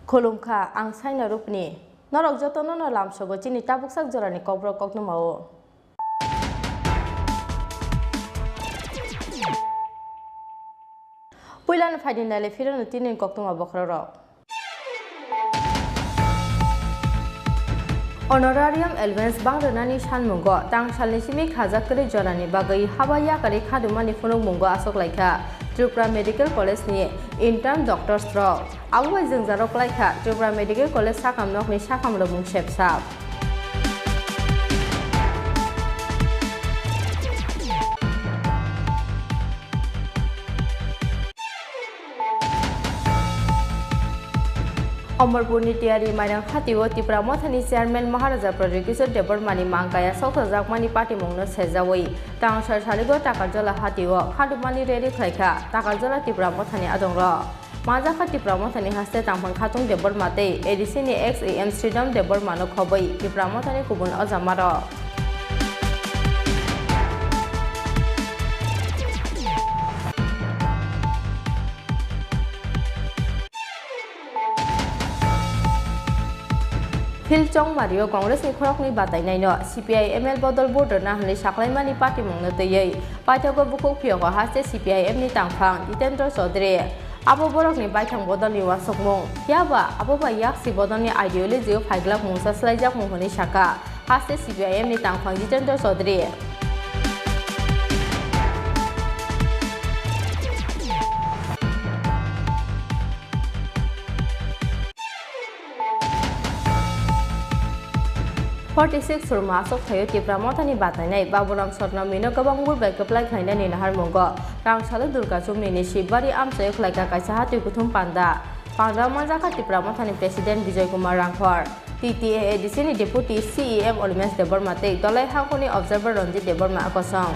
Kolumka ang saina rupni norok jotono no lamsogo chini tabuksak jorani Kokborok koknumao Puilan faidinale firon tinin koknuma bokraro Honorarium Allowance Bangranani Shanmungo Tang Shalnishimi Kazakari Jorani Bagai Habaya Kari Kadumani Funung Mungo Asok Laika Tripura Medical College ni Intern Doctor Straw Awai Zingzarok Laika Tripura Medical College Sakam Nok ni Sakam Lomung Shepsap Amarpur Nitiari Mairang Hatiwo Tripura Mothani Chairman Maharaja Project Kisor Debor Mani Mangkaya Sokajak Mani Party Mungno Sejawai Tang Saraligo Takarjola Hatiwo Khadumani Redi Khlaika Takarjola Tripura Mothani Adongro Majaka Tripura Mothani Haste Tangphang Khatung Debor Mate Edisini XAM Freedom Debor Mano Khobai Tripura Mothani Kubun Ojamaro Hilchong Mario Congress ni khorok ni batai nai no CPI ML bodol border na hli saklai mani party mungno tei paithago bukuk phio ko haste CPI M ni tangphang Jitendra Chaudhary abo borok ni baithang bodol ni wasokmung yaba abo ba yaksi bodol ni ideology o phaigla mungsa slaijak munghoni saka haste CPI M ni tangphang Jitendra Chaudhary Forty-six Surma Sok Thayo Tripura Mothani Batanai Baburam Sotna Mino Kabang Burbai Kaplai Khaina ni Nahar Mongo Rang Sala Durga Chumni ni Shibari Amsayo Khlaika Kaisa Hati Kuthum Panda Majaka Tripura Mothani President Bijoy Kumar Rangkhor TTA ADC ni Deputy CEM Olmes Debor Mate Dolai Hangkoni Observer Ranjit Debor Ma Akosong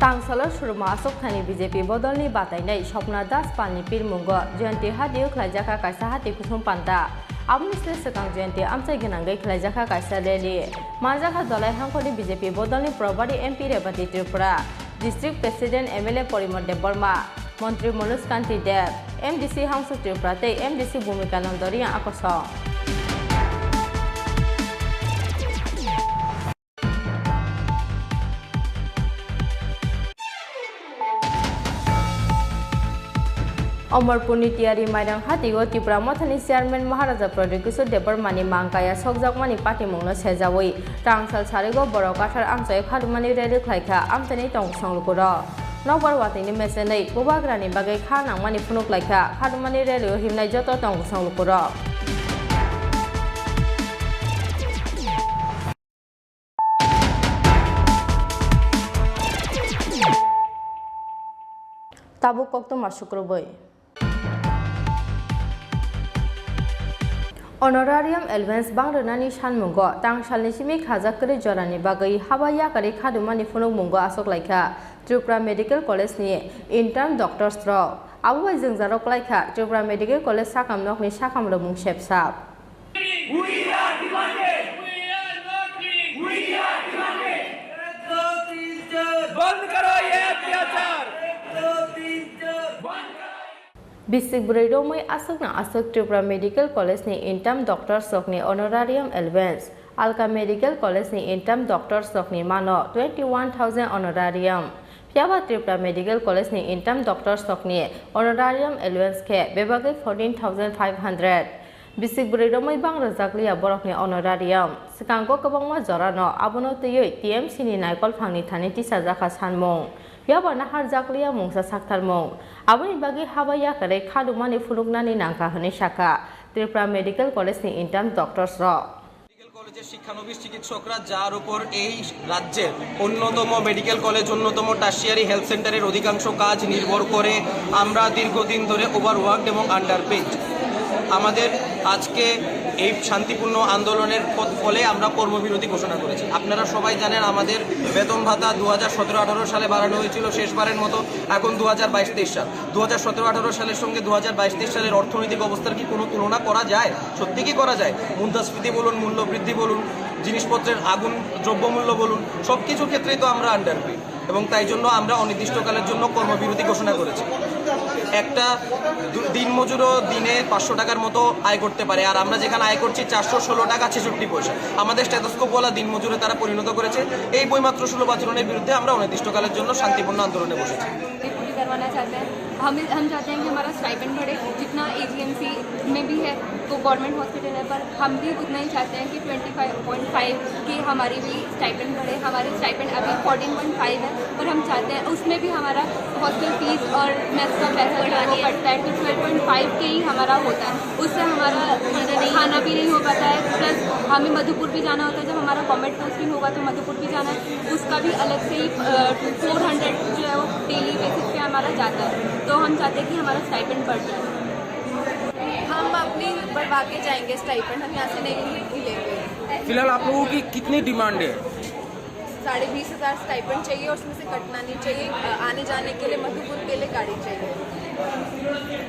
Tangsalar Surma Asok Thani BJP Bodolni Batainai Shopna Das Pani Pir Mungo Jayanti Hadiu Khlaijaka Kaisa Hati Kuthum Panta Amnisle Sekang Jayanti Amchai Ginangai Khlaijaka Kaisa Rally Majaka Dolai Hangkoni BJP Bodolni Probari MP Rebati Tripura District President MLA Porimor Deborma Montri Manoj Kanti Dev MDC Hangsu Tripura Tei MDC Bhumika Nandori yang Akosong Amarpur Nitiari Mairang Hatiwo Tripura Mothani Chairman Maharaja Project Kisor Debor Mani Mangkaya Sokjak Mani Party Mungno Sejawai Tangsal Sarigo Borok Kathar Amsayo Khadumani Redi Khlaika Amtani Tongsong Lukuro Nokbar Watini Mesenai Bubagrani Bagai Khanang Mani Phunuk Laika Khadumani Redi Himnai Joto Tongsong Lukuro Tabuk Kokto Masukrobai Honorarium Allowance Bangranani Shanmungo Tang Shalnishimi Kazakari Jorani Bagai Habaya Kari Kadumani Funung Mungo Asok Laika Tripura Medical College ni Intern Doctor Straw Awai Zingzarok Laika Tripura Medical College Sakam Nok ni Sakam Lomung Shepsap We are demanding! We are not kidding! We are demanding! बंद करो ये अत्याचार! Bisik Buredo Mai Asokna Asok Tripura Medical College ni Intern Doctor Sokni Honorarium Allowance Alka Medical College ni Intern Doctor Sokni Mano 21,000 Honorarium Pyaba Tripura Medical College ni Intern Doctor Sokni Honorarium Allowance ke Bebagai 14,500 Bisik Buredo Mai Bang Rajakliya Borok ni Honorarium Sekangko Kabangma Jorano Abono Tuyoi TMC ni Naikol Phangni Thani Tisa Jaka Sanmung Pyaba Nahar Jakliya Mungsa Saktarmung Aboni Bagi Habaya Kare Khadumani Fuluknani Nangka Hone Shaka Tripura Medical College ni Intern Doctor Straw medical কলেজের শিক্ষানবিশ চিকিৎসকরা যার উপর এই রাজ্যের অন্যতম medical college অন্যতম tertiary health সেন্টারের অধিকাংশ কাজ নির্ভর করে আমরা দীর্ঘদিন ধরে ওভারওয়ার্কড এবং আন্ডারপেড আমাদের আজকে এই শান্তিপূর্ণ আন্দোলনের ফলে আমরা কর্মবিরতি ঘোষণা করেছি আপনারা সবাই জানেন আমাদের বেতন ভাতা 2017-18 সালে বাড়ানো হয়েছিল শেষবারের মতো এখন 2022-23 সাল 2017-18 সালের সঙ্গে 2022-23 সালের অর্থনৈতিক অবস্থার কি কোনো তুলনা করা যায় সত্যি কি করা যায় মুদ্রাস্ফীতি বলুন মূল্য বৃদ্ধি বলুন জিনিসপত্রের আগুন দ্রব্যমূল্য বলুন সব কিছুর ক্ষেত্রেই তো আমরা আন্ডারপে এবং তাই জন্য আমরা অনির্দিষ্টকালের জন্য কর্মবিরতি ঘোষণা করেছি। একটা দিনমজুরও দিনে 500 টাকার মতো আয় করতে পারে, আর আমরা যেখানে আয় করছি 416 টাকা 66 পয়সা। আমাদের স্ট্যাথোস্কোপওয়ালা দিনমজুরে তারা পরিণত করেছে। এই বইমাত্র সুলভ আচরণের বিরুদ্ধে আমরা অনির্দিষ্টকালের জন্য শান্তিপূর্ণ আন্দোলনে বসেছি। करवाना चाहते हैं हम चाहते हैं कि हमारा स्टाइपेंड बढ़े, जितना एजीएमसी में भी है तो गवर्नमेंट हॉस्पिटल है, पर हम भी उतना ही चाहते हैं कि 25.5 की हमारी भी स्टाइपेंड बढ़े। हमारे स्टाइपेंड अभी 14.5 है, पर हम चाहते हैं उसमें भी हमारा हॉस्टल फीस और मेस का पैसा जो है वो कटता है, तो 12.5 के ही हमारा होता है। उससे हमारा खाना भी नहीं हो पाता है, प्लस हमें मधुपुर भी जाना होता है। जब हमारा कॉमेट पोस्टिंग होगा तो मधुपुर भी जाना है, उसका भी अलग से ही 400 जो है वो डेली बेसिस पे हमारा जाता है। तो हम चाहते हैं कि हमारा स्टाइपेंड बढ़ जाए। हम अपनी बढ़वा के जाएंगे स्टाइपेंड, हम यहाँ से नहीं लेंगे। फिलहाल आप लोगों की कितनी डिमांड है? 20,500 स्टाइपेंड चाहिए और उसमें से कटना नहीं चाहिए। आने जाने के लिए मधुपुर के लिए गाड़ी चाहिए।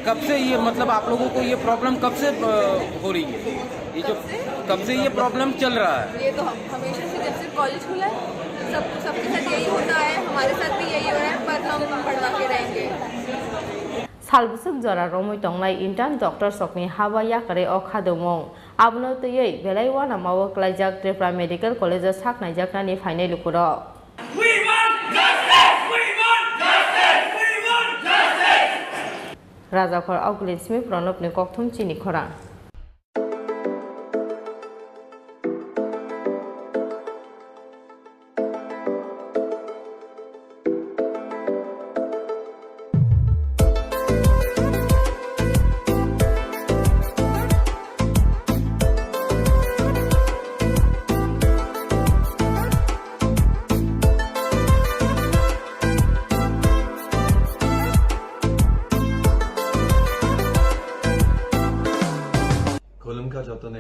कब से ये मतलब आप लोगों को ये प्रॉब्लम कब से हो रही है? ये जो कब से ये प्रॉब्लम चल रहा है? ये तो हमेशा से जब से कॉलेज खुला है सबके साथ यही होता है, हमारे साथ भी यही हो रहा है, पर हम बढ़वा के रहेंगे। सालबुसुक जरा रमै तंगनाय इंटार्न डॉक्टर सकनि हाबा याकारे अखादोमं आबनो तयै बेलायवाना मावो क्लाइजाक त्रिपुरा मेडिकल कॉलेज साखनायजाकनानि फाइनाय लुकुरो We want justice! We want justice! We want justice! राजाखर अगलिन स्मि प्रणबनि कक्थुम चिनि खरा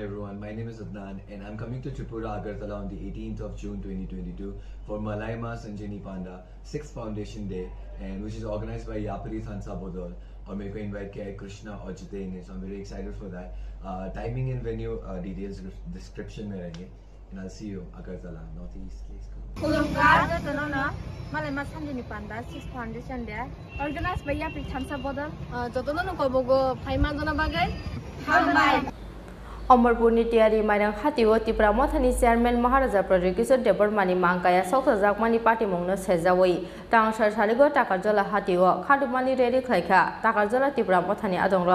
Everyone, my name is Adnan and I'm coming to Tripura Agartala on the 18th of June 2022 for Malaima Sanjini Panda 6th Foundation Day, and which is organized by Yapari Thansa Bodol, or may I invite K. Krishna or Jitendra, so I'm very excited for that. Timing and venue details description mein rahenge, and I'll see you Agartala Northeast. Please come. Malaima Sanjini Panda 6th Foundation Day organized by Yapari Thansa Bodol. अमरपुरनि तियारी माइरां खातिओ त्रिपुरा मथानि chairman Maharaja प्रज्योतिषर देबरमानि मांकाया सौख्राजाकमानि party मुंनो सेजावै तांसार सालिगो ताकारजला हातिओ खादुमानि रेडी खलायखा ताकारजला त्रिपुरा मथानि आदंर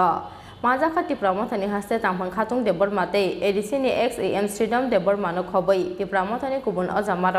माजाखा त्रिपुरा मथानि हास्ते तांफां खातुं देबरमाते एडिसिनि XAM श्रीडम देबरमानो खबै त्रिपुरा मथानि गुबुन अजामार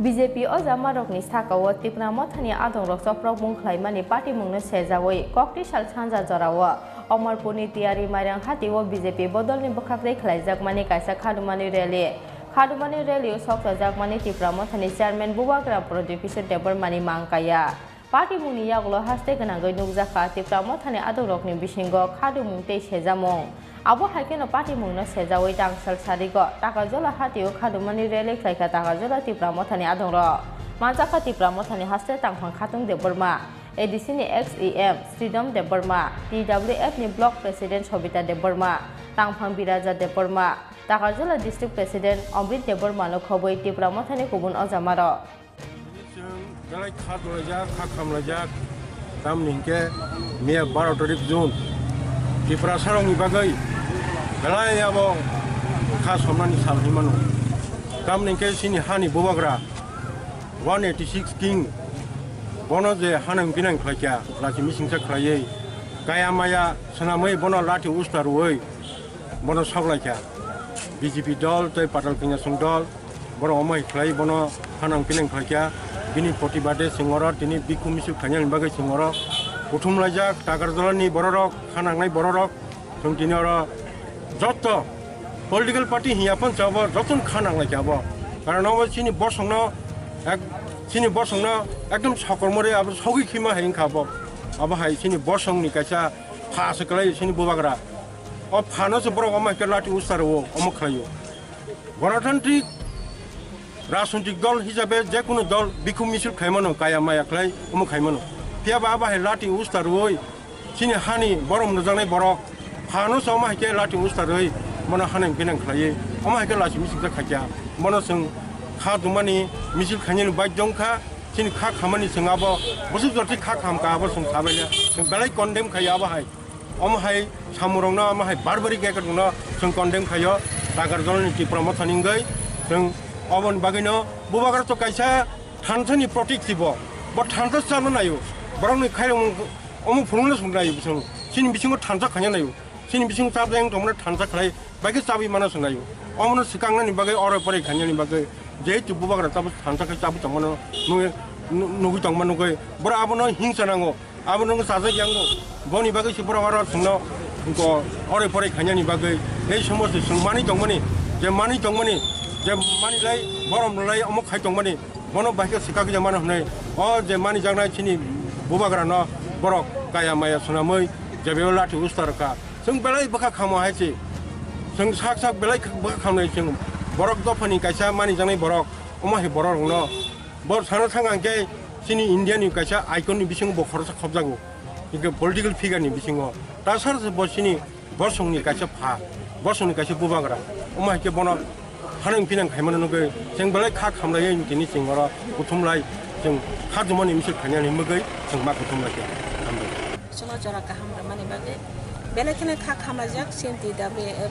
BJP अजामारकनि साकाओ त्रिपुरा मथानि आदंरक चप्रक मुंख्लायमानि पार्टी मुंनो सेजावै कक्ति साल सानजा जराओ अमरपुरनि तियारी माइरां खातिओ BJP बदलनि बखाख्रै खलायजाकमानि कायसा खादुमानि रेलिओ सौख्राजाकमानि त्रिपुरा मथानि चेयारमैन बुबाग्रा प्रज्योतिषर देबरमानि मांकाया पार्टी मुंनि यागलो हास्ते गोनाङै नुगजाखा त्रिपुरा मथानि आदंरकनि बिसिंगो खादुमुंते सेजामं आबो हाइकेनो पार्टी मुंनो सेजावै दांसाल सारिगो ताकारजला हातिओ खादुमानि रेलि खलायखा ताकारजला त्रिपुरा मथानि आदंर माजाखा त्रिपुरा मथानि हास्ते तांफां खातुं देबरमा एडिसिनि XAM श्रीडम देबरमा TWF नि ब्लक प्रेसिडेंट सबिता देबरमा तांफां बिराजा देबरमा ताकारजला डिस्ट्रिक्ट प्रेसिडेंट अमृत देबरमानो खबै त्रिपुरा मथानि गुबुन अजामार Galai khadolajak khakhamlajak tamningke me 12 tarik June Tripura sarongni bagai galai abo khasomnani salhimano tamningke sini hani bobagra 186 king bono je hanang binang khlakya lati misingsa khlaye kaya maya sanamai bono lati ustaroi bono saglakya BJP dol toi patal kenya sungdol bono omai khlai bono hanang binang khlakya bini प्रतिबादे Singra तिनि बिखु मिसु खान्यानि बागै सिंगरा बुथुमलायजाक ताकारजलानि बररक खानांनाय बररक जों दिनर जत्त political party hiya pon chabo jotun khanang la jabo karon abo chini bosongno chini bosongno ekdom sokormore abo sogi khima hain khabo abo hai chini bosong ni kaisa pha saklai chini bubagra o phano se borok oma ke lati usaro omo khlayo গণতান্ত্রিক রাজনৈতিক দল হিসাবে যে কোনো দল বিক্ষোভ মিছিল খাইমানো কায়া মায়া খাই অমুক খাইমানো ফিয়াবা আবাহে লাটি উস্তার ওই চিনি হানি বরম নজানাই বরক ফানো সমা হাইকে লাটি উস্তার ওই মনে হানাং বিনাং খাইয়ে অমা হাইকে লাচি মিছিল খাইয়া মনে जों খা দুমানি মিছিল খাইনি বাইক জংখা চিনি খা খামানি जों আবো বসু জটি খা খামকা আবো जों সাবাইলে जों বেলাই কন্ডেম খাইয়া আবাহাই অমহাই সামুরংনা অমহাই বারবারি গেকারनो जों condemn খাইयो Tagar Zolni Tipramo Taningai, Ovan Bagino, Bubagar to Kaisa, Tantani Protectivo, but Tanta Salanayo, Brown Kayo Omopronus Nayo, Sin Bisingo Tanta Kanayo, Sin Bising Tabang Tomra Tanta Clay, Bagasabi Manasanayo, Omon Sikangan Bagay or a Pori Canyon Bagay, Jay to Bubagar Tanta Tabutamano, Nugitang Manugai, Bravono Hinsanango, Abono Sazayango, Boni Bagashi Bravara Suno. Or a pori canyon bagay, they show us some money to money, the money to money, the money lay, bottom lay, almost high to money, one of Bakas Sikaki Manone, all the money Janachini, Bubagrana, Borok, Kaya Maya Sunamoi, Javiola to Ustaraka, some Belay Baka Kamahachi, some Saksa Belay Bakamation, Borok Dopani, Kaisa, money Jani Borok, Omahi Borok, no, but Sanatang and Gay, Sini Indian Kaisa, icon Bishing Bokorsa Kobzago. 이게 political figure 니 비싱고 다서서 보시니 버송니 같이 파 버송니 같이 부방거라 엄마 이렇게 보나 하는 비난 가면은 그 생벌에 카 감라에 인기니 징거라 고통라이 좀 하주머니 음식 그냥 먹어이 정말 고통라게 합니다 저라 가함라 많이 바게 벨레케네 카 감라작 센티 다베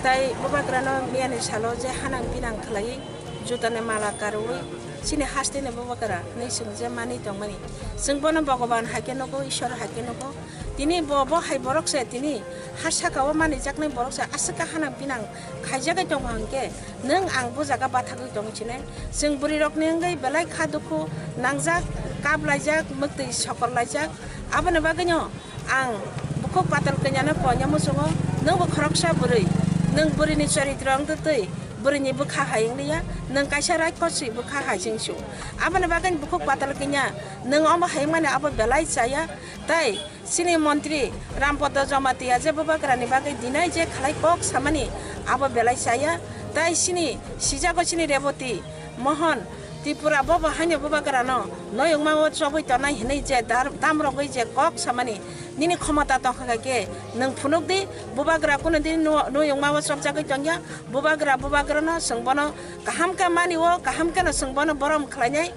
তাই 부바그라노 미안이 살로제 하는 비난 클라이 주단에 말아가로이 Sini haste ne bawa kara, ni sungje mani tong mani. Sungbono Bhagavan hake nogo, Ishwar hake nogo. Tini bobo hai borok se tini hasa kawa mani jakne borok se asaka hanang pinang khajaga tong hangke neng ang bujaga bathagu tong chine. Sungburi rok nengai belai khaduku nangjak kablajak mukti sokorlajak. Abane baganyo ang bukok patal kenyana ponya musungo neng bukhroksa buri neng buri ni charitrang tutui. Berinya buka hayang dia, neng kasih rai kosi buka hayang su. Apa nabagan buku patal kenya, neng om hayang mana apa belai saya, tay sini menteri Rampoto Jamati aja bapak kerani bagai dinai je kalai kok sama ni, apa belai saya, tay sini sijako sini reboti, mohon Tripura bapak hanya bapak kerana, no yang mau coba itu naik ini je dam rogai je kok sama ni. Nini khomata to khage nang phunuk di bubagra kun di no yung mawa sob jagai tongya bubagra no sangbono kaham ka mani wo kaham ka no sangbono borom khlanyai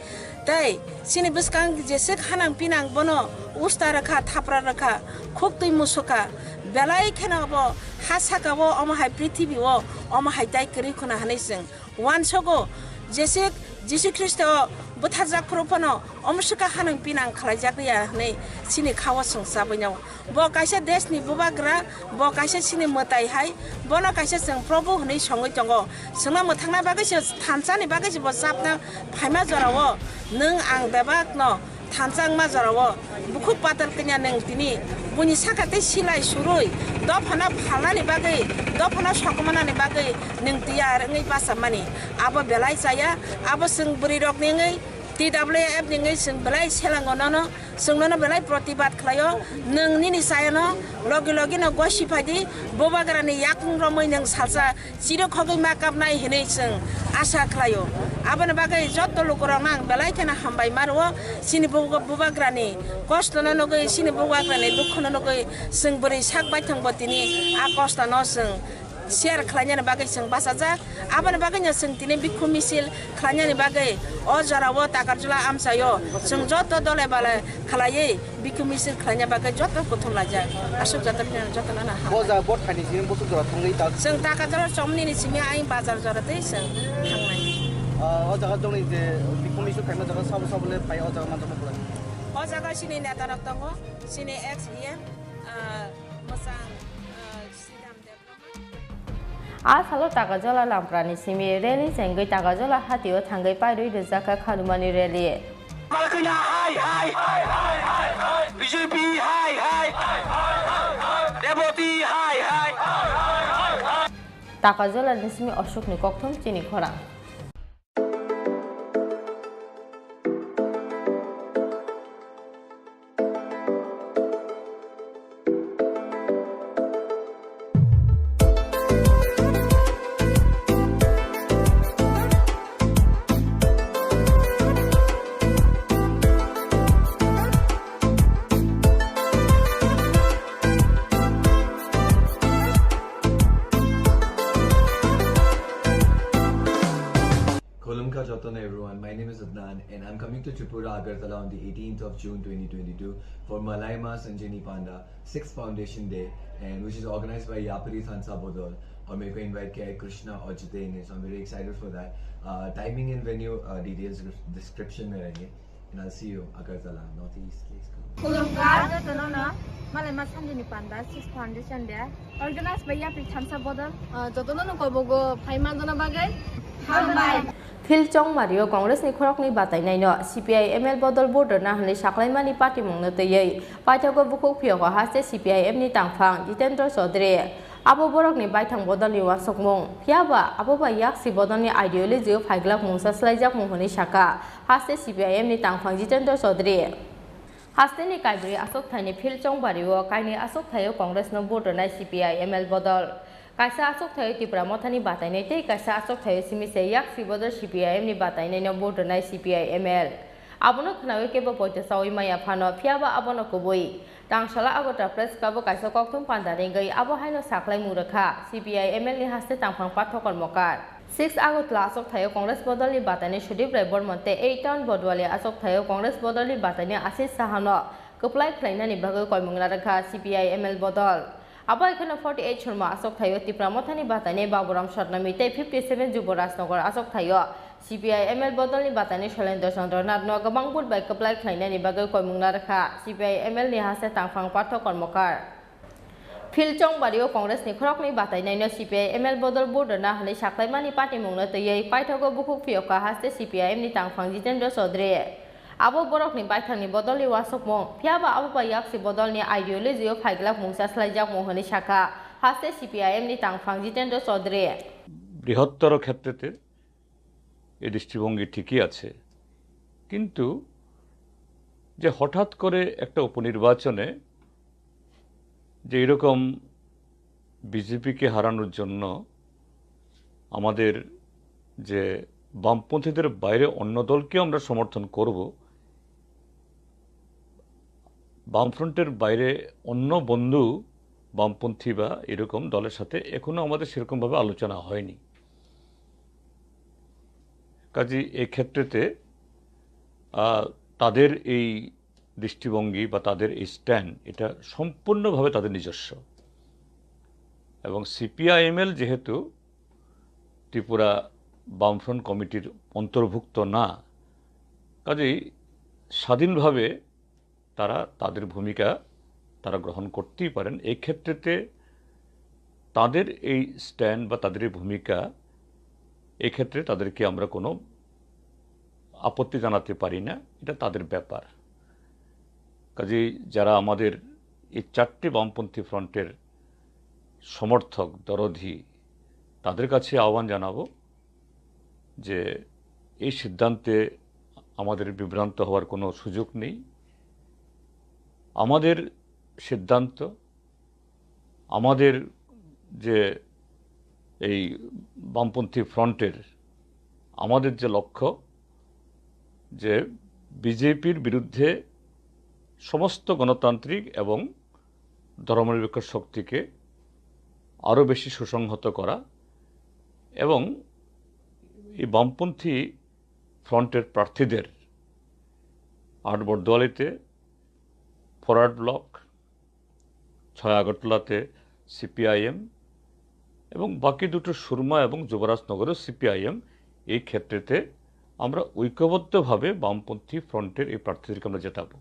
tai sini biskang jese khanang pinang bono usta rakha thapra rakha khok tui musuka belai khena bo hasaka wo omahai prithibi wo omahai tai kri khuna hanai sing wan sogo jese Jesu Kristo buthajak kropono omsuka hanang pinang khlajak ya nei sini khawa songsa banyaw bo kaisa desni bubagra bo kaisa sini motai hai bono kaisa sing probu nei songoi tongo singna mothangna bagai se thansani bagai se bo sapna phaima jorawo neng ang bebak no thansang ma jorawo bukhuk patar kenya neng tini buni sakate silai suroi dofana phalani bagai dofana sokomana ni bagai neng tiar ngai pasamani abo belai saya abo sing buri rok ngai TWF ngai sing belai selangono sungnono belai protibat klayo neng nini saya no logi no gosi padi bobagra ni yakung romoi neng salsa siro khogai makap nai hene sing asa klayo abana bagai jotto lukurang nang belai kana hambai marwo sini bobagra ni kostono no gai sini bobagra ni dukhono no gai sing buri sak baithang botini a kosta no sing share khlanya ni bagai sing basaja abana bagai nya sing tini bikhu misil khlanya ni bagai o jarawo takarjula amsayo sing jotto dole bale khlaye bikhu misil khlanya bagai jotto kothon laja asuk jotto na boza bot khani sing bosu jora thangai ta sing takarjula somni ni simi ai bazar jora te sing thangnai o jaga dong ni je bikhu misil khaina jaga sab le pai o jaga ma jaga pula o jaga sini neta rak tango sini XEM mosang Asalo tagajola lamprani simi rally jenggai tagajola hatio thangai pairoi rejaka khanumani rally Malkanya hi BJP hi Deputy hi টাকা জলা নিসমি অশোকনি ককথম চিনি খরা Everyone, my name is Adnan and I'm coming to Tripura Agartala on the 18th of June 2022 for Malaima Sanjini Panda 6th Foundation Day, and which is organized by Yapari Thansa Bodol, or maybe invite K. Krishna or Jitendra, so I'm very excited for that. Timing and venue details description mein rahenge, and I'll see you Agartala, Northeast. Please come. Malaima Sanjini Panda 6th Foundation Day organized by Yapari Thansa Bodol. Jotono kobogo phaima jona bagai hambai Philchong Mario Congress ni khorok ni batai nai no CPI ML bodol border na hli saklaimani party mongno tei paithago bukuk phio ko haste CPIM ni tangphang Jitendra Chaudhary abo borok ni baithang bodol ni wasokmong phiaba abo ba yak si bodol ni ideology o phaiglak mungsa slaijak mohoni saka haste CPIM ni tangphang Jitendra Chaudhary haste ni kaibri asok thani Philchong Mario kaini asok thayo Congress no border na CPI ML bodol Kaisa asok thayo Tripura mothani batai nei tei kaisa asok thayo simise yak sibodor CPIM ni batai nei no border nai CPI ML abono khnawe kebo poite sawi maya phano phiaba abono koboi tangsala agota press kabo kaisa kokthum pandare gai abo haino saklai murakha CPI ML ni haste tangphang pathokor mokar 6 Agotla asok thayo Congress bodol ni batai nei Sudip Rai Bormonte 8 town bodwali asok thayo Congress bodol ni batai nei Asis Sahano koplai khlaina ni bagai koimungla rakha CPI ML bodol Abo ekhane 48 Shurma asok thayo Tripura mothani batane Baburam Shatnami tei 57 Juborajnagar asok thayo CPI ML bodol ni batane Shalendra Chandra Nath no gabang bud bai kaplai khlaina ni bagai koimungna rakha CPI ML ni hase tangphang patho kormokar Philchong Mario Congress ni khorok ni batai nai no CPI ML bodol border na hli saklaimani party mungno tei paithago bukuk phioka haste CPIM ni tangphang Jitendra Chaudhary abo borok ni baithang ni bodol ni wasokmong phiaba abo ba yak si bodol ni ideology o phaiglak mungsa slaijak mohoni saka haste CPIM ni tangphang Jitendra Chaudhary বৃহত্তর ক্ষেত্রেতে এই দৃষ্টিভঙ্গি ঠিকই আছে কিন্তু যে হঠাৎ করে একটা উপনির্বাচনে যে এরকম বিজেপিকে হারানোর জন্য আমাদের যে বামপন্থীদের বাইরে অন্য দলকে আমরা সমর্থন করব বামফ্রন্টের বাইরে অন্য বন্ধু বামপন্থী বা এরকম দলের সাথে এখনো আমাদের সেরকমভাবে আলোচনা হয়নি কাজে এই ক্ষেত্রেতে তাদের এই দৃষ্টিভঙ্গি বা তাদের এই স্ট্যান্ড এটা সম্পূর্ণভাবে তাদের নিজস্ব এবং সিপিআইএমএল যেহেতু ত্রিপুরা বামফ্রন্ট কমিটির অন্তর্ভুক্ত না কাজেই স্বাধীনভাবে তারা তাদের ভূমিকা তারা গ্রহণ করতেই পারেন এই ক্ষেত্রেতে তাদের এই স্ট্যান্ড বা তাদের এই ভূমিকা এই ক্ষেত্রে তাদেরকে আমরা কোনো আপত্তি জানাতে পারি না এটা তাদের ব্যাপার কাজেই যারা আমাদের এই চারটি বামপন্থী ফ্রন্টের সমর্থক দরদি তাদের কাছে আহ্বান জানাবো যে এই সিদ্ধান্তে আমাদের বিভ্রান্ত হওয়ার কোনো সুযোগ নেই আমাদের সিদ্ধান্ত আমাদের যে এই বামপন্থী ফ্রন্টের আমাদের যে লক্ষ্য যে বিজেপির বিরুদ্ধে সমস্ত গণতান্ত্রিক এবং ধর্মনিরপেক্ষ শক্তিকে আরও বেশি সুসংহত করা এবং এই বামপন্থী ফ্রন্টের প্রার্থীদের 8 বর্দোয়ালিতে ফরওয়ার্ড ব্লক 6 আগরতলাতে সিপিআইএম এবং বাকি দুটো সুরমা এবং যুবরাজনগরের সিপিআইএম এই ক্ষেত্রেতে আমরা ঐক্যবদ্ধভাবে বামপন্থী ফ্রন্টের এই প্রার্থীদেরকে আমরা জেতাবো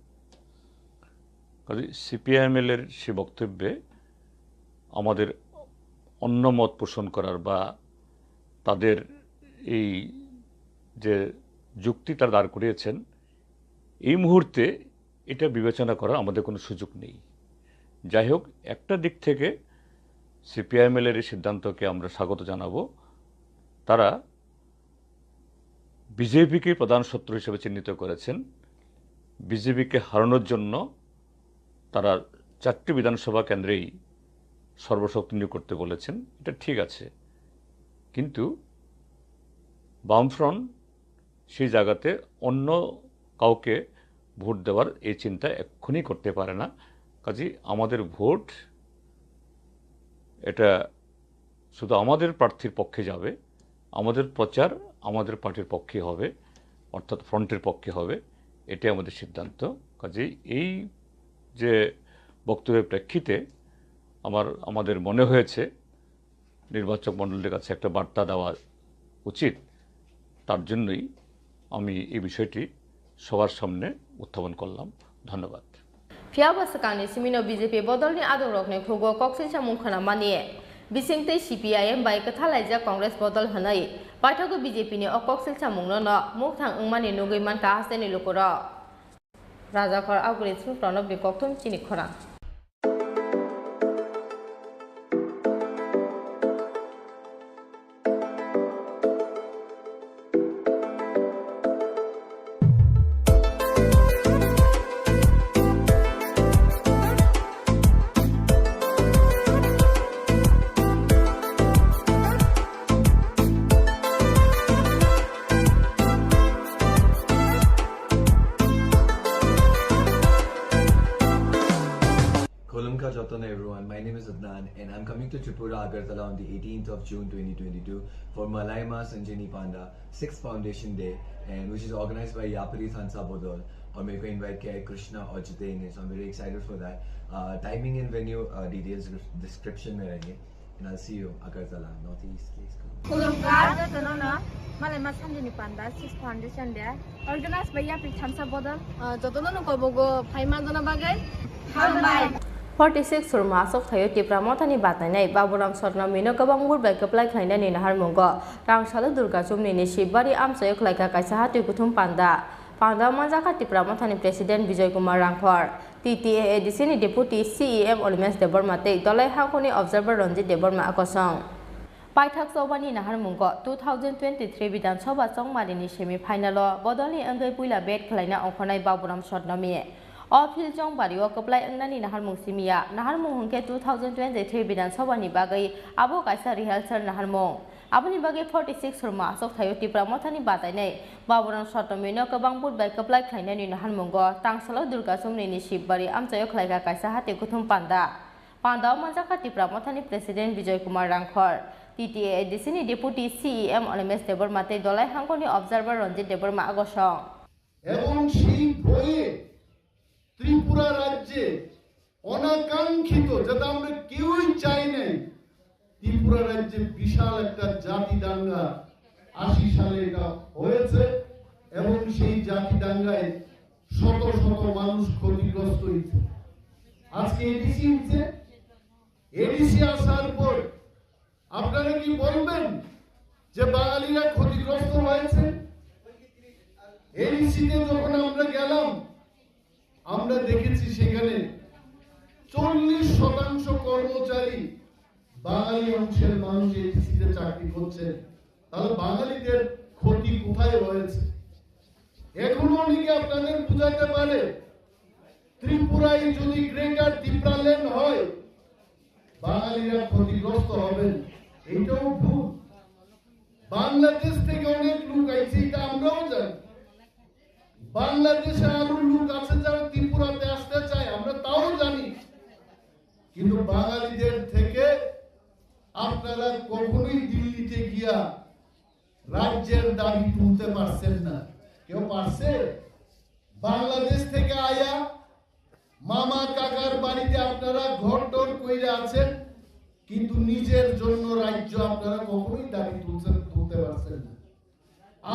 কাজে সিপিআইএমএলের সে বক্তব্যে আমাদের অন্য মত পোষণ করার বা তাদের এই যে যুক্তি তারা দাঁড় করিয়েছেন এই মুহূর্তে এটা বিবেচনা করার আমাদের কোনো সুযোগ নেই যাই হোক একটা দিক থেকে সিপিআইএমএলের এই সিদ্ধান্তকে আমরা স্বাগত জানাবো। তারা বিজেপিকে প্রধান শত্রু হিসেবে চিহ্নিত করেছেন। বিজেপিকে হারানোর জন্য তারা 4টি বিধানসভা কেন্দ্রেই সর্বশক্তি নিয়োগ করতে বলেছেন। এটা ঠিক আছে, কিন্তু বামফ্রন্ট সেই জায়গাতে অন্য কাউকে ভোট দেওয়ার এই চিন্তা এক্ষুনি করতে পারে না। কাজেই আমাদের ভোট এটা শুধু আমাদের প্রার্থীর পক্ষে যাবে, আমাদের প্রচার আমাদের পার্টির পক্ষে হবে, অর্থাৎ ফ্রন্টের পক্ষে হবে, এটাই আমাদের সিদ্ধান্ত। কাজেই এই যে বক্তব্যের প্রেক্ষিতে আমাদের মনে হয়েছে নির্বাচক মণ্ডলীর কাছে একটা বার্তা দেওয়া উচিত। তার জন্যই আমি এই বিষয়টি সবার সামনে উত্থাপন করলাম। ধন্যবাদ। Fiaba sakani simino BJP bodolni adorokne khugo koksilcha mungkhana mani bisingtei CPIM bai kathalaija Congress bodol hanai paithago BJP ni okoksilcha mungno no mukthang ungmani nugui manka haseni lukuro Rajakor Aguri Sung Pranab ni kokthum chini khora Everyone, my name is Adnan and I'm coming to Tripura Agartala on the 18th of June 2022 for Malaima Sanjini Panda 6th Foundation Day, and which is organized by Yapari Thansa Bodol, or maybe invite K. Krishna or Jiten, so I'm very excited for that. Timing and venue details description mein rahenge, and I'll see you Agartala, Northeast. Please come. Malaima Sanjini Panda 6th Foundation Day organized by Yapari Thansa Bodol. Jotono kobogo phaimandona bagai hambai 46 surma asok thayo tipra mothani batnai baburam sorna mino kabang bur bai kaplai khaina ni nahar mungo rangsala durga chumni ni shibari amsayo khlaika kaisa hati kuthum panda manjaka tipra mothani president Bijoy Kumar Rangkhor TTA ADC ni deputy CEM Olmes Debormate dolai hakoni observer Ranjit Deborma akosong Paithak Sobani nahar mungo 2023 Bidhan Sabha Chongmari ni semi final bodolni angai puila bet khlaina ongkhonai baburam sorna mi Ofil Jong Bario Kaplai Nani Naharmung Simia, Naharmung Hunke 2023 Bidan Sabani Bagai, Abo Kaisa Rehearsal Naharmung. Abani Bagai 46 Surma, so Tayoti Pramotani Batane, Baburan Sotomino, Kabangbud by Kaplai Kainani Naharmungo, Tangsalo Durga Sumni Shibari, Amsayo Klaika Kaisa Hati Kutum Panda. Panda Manjakati Pramotani President Bijoy Kumar Rangkhor. TTA Disini Deputy CEM Olmes Debormate Dolai Hangoni Observer Ranjit Deborma Agosong. Tripura রাজ্যে অনাকাঙ্ক্ষিত যেটা আমরা কেউই চাই নাই ত্রিপুরা রাজ্যে বিশাল একটা জাতি দাঙ্গা 80 সালে এটা হয়েছে এবং সেই জাতি দাঙ্গায় শত শত মানুষ ক্ষতিগ্রস্ত হয়েছে আজকে এডিসি আসার পর আপনারা কি বলবেন যে বাঙালিরা ক্ষতিগ্রস্ত হয়েছে এডিসিতে যখন আমরা গেলাম আমরা দেখেছি সেখানে 40% কর্মচারী বাঙালি অংশের মানুষ এডিসিতে চাকরি করছেন তাহলে বাঙালিদের ক্ষতি কোথায় হয়েছে এখনো অনেকে আপনাদের বুঝাতে পারে ত্রিপুরায় যদি গ্রেটার ত্রিপুরাল্যান্ড হয় বাঙালিরা ক্ষতিগ্রস্ত হবেন এইটাও ভুল বাংলাদেশ থেকে অনেক লোক আইছে এটা আমরাও জানি বাংলাদেশে আরো লোক আছে যারা ত্রিপুরাতে আসতে চায় আমরা তাও জানি কিন্তু বাঙালিদের থেকে আপনারা কখনোই দিল্লিতে গিয়া রাজ্যের দাবি তুলতে পারছেন না কেউ পারছে বাংলাদেশ থেকে আয়া মামা কাকার বাড়িতে আপনারা ঘরদোর কইরা আছেন কিন্তু নিজের জন্য রাজ্য আপনারা কখনোই দাবি তুলতে পারছেন না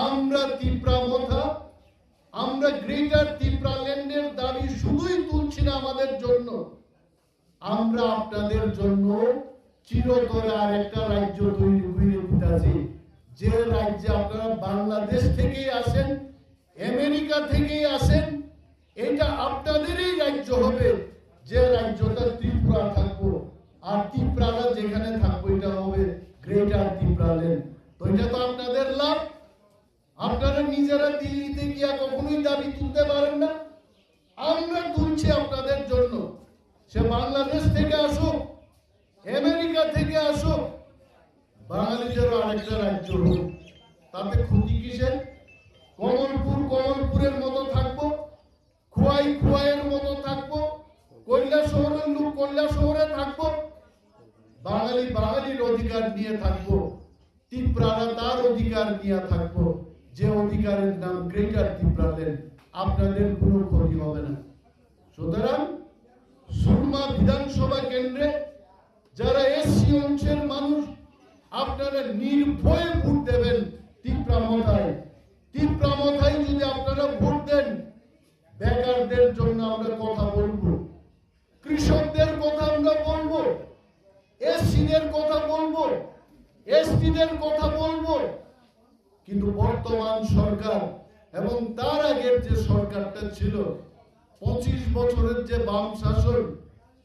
আমরা ত্রিপুরা মথা আমরা গ্রেটার ত্রিপুরাল্যান্ডের দাবি শুধুই তুলছি না আমাদের জন্য আমরা আপনাদের জন্য চিরতরে আরেকটা রাজ্য তৈরি করে দিতেছি যে রাজ্যে আপনারা বাংলাদেশ থেকেই আসেন আমেরিকা থেকেই আসেন এটা আপনাদেরই রাজ্য হবে যে রাজ্যটা ত্রিপুরা থাকবো আর ত্রিপুরারা যেখানে ওইটা তো আপনাদের লাভ। আপনারা নিজেরা দিল্লিতে গিয়া কখনোই দাবি তুলতে পারেন না, আমরা তুলছি আপনাদের জন্য। সে বাংলাদেশ থেকে আসুক, আমেরিকা থেকে আসুক, বাঙালিদেরও আরেকটা রাজ্য হোক, তাতে ক্ষতি কিসের? কমলপুরের মতো থাকবো, খোয়াইয়ের মতো থাকবো, কৈলাসহরের লোক কৈলাসহরে থাকবো, বাঙালির অধিকার নিয়ে থাকবো, ত্রিপুরারা তার অধিকার নিয়ে থাকবো, যে অধিকারের নাম গ্রেটার ত্রিপুরাল্যান্ড। আপনাদের কোনো ক্ষতি হবে না। সুতরাং সুরমা বিধানসভা কেন্দ্রে যারা এসসি অংশের মানুষ, আপনারা নির্ভয়ে ভোট দেবেন ত্রিপুরা মাথায় যদি আপনারা ভোট দেন, বেকারদের জন্য আমরা কথা বলবো, কৃষকদের কথা আমরা বলবো, এসসিদের কথা বলবো, এসটিদের কথা বলবো। কিন্তু বর্তমান সরকার এবং তার আগের যে সরকারটা ছিল, 25 বছরের যে বাম শাসন,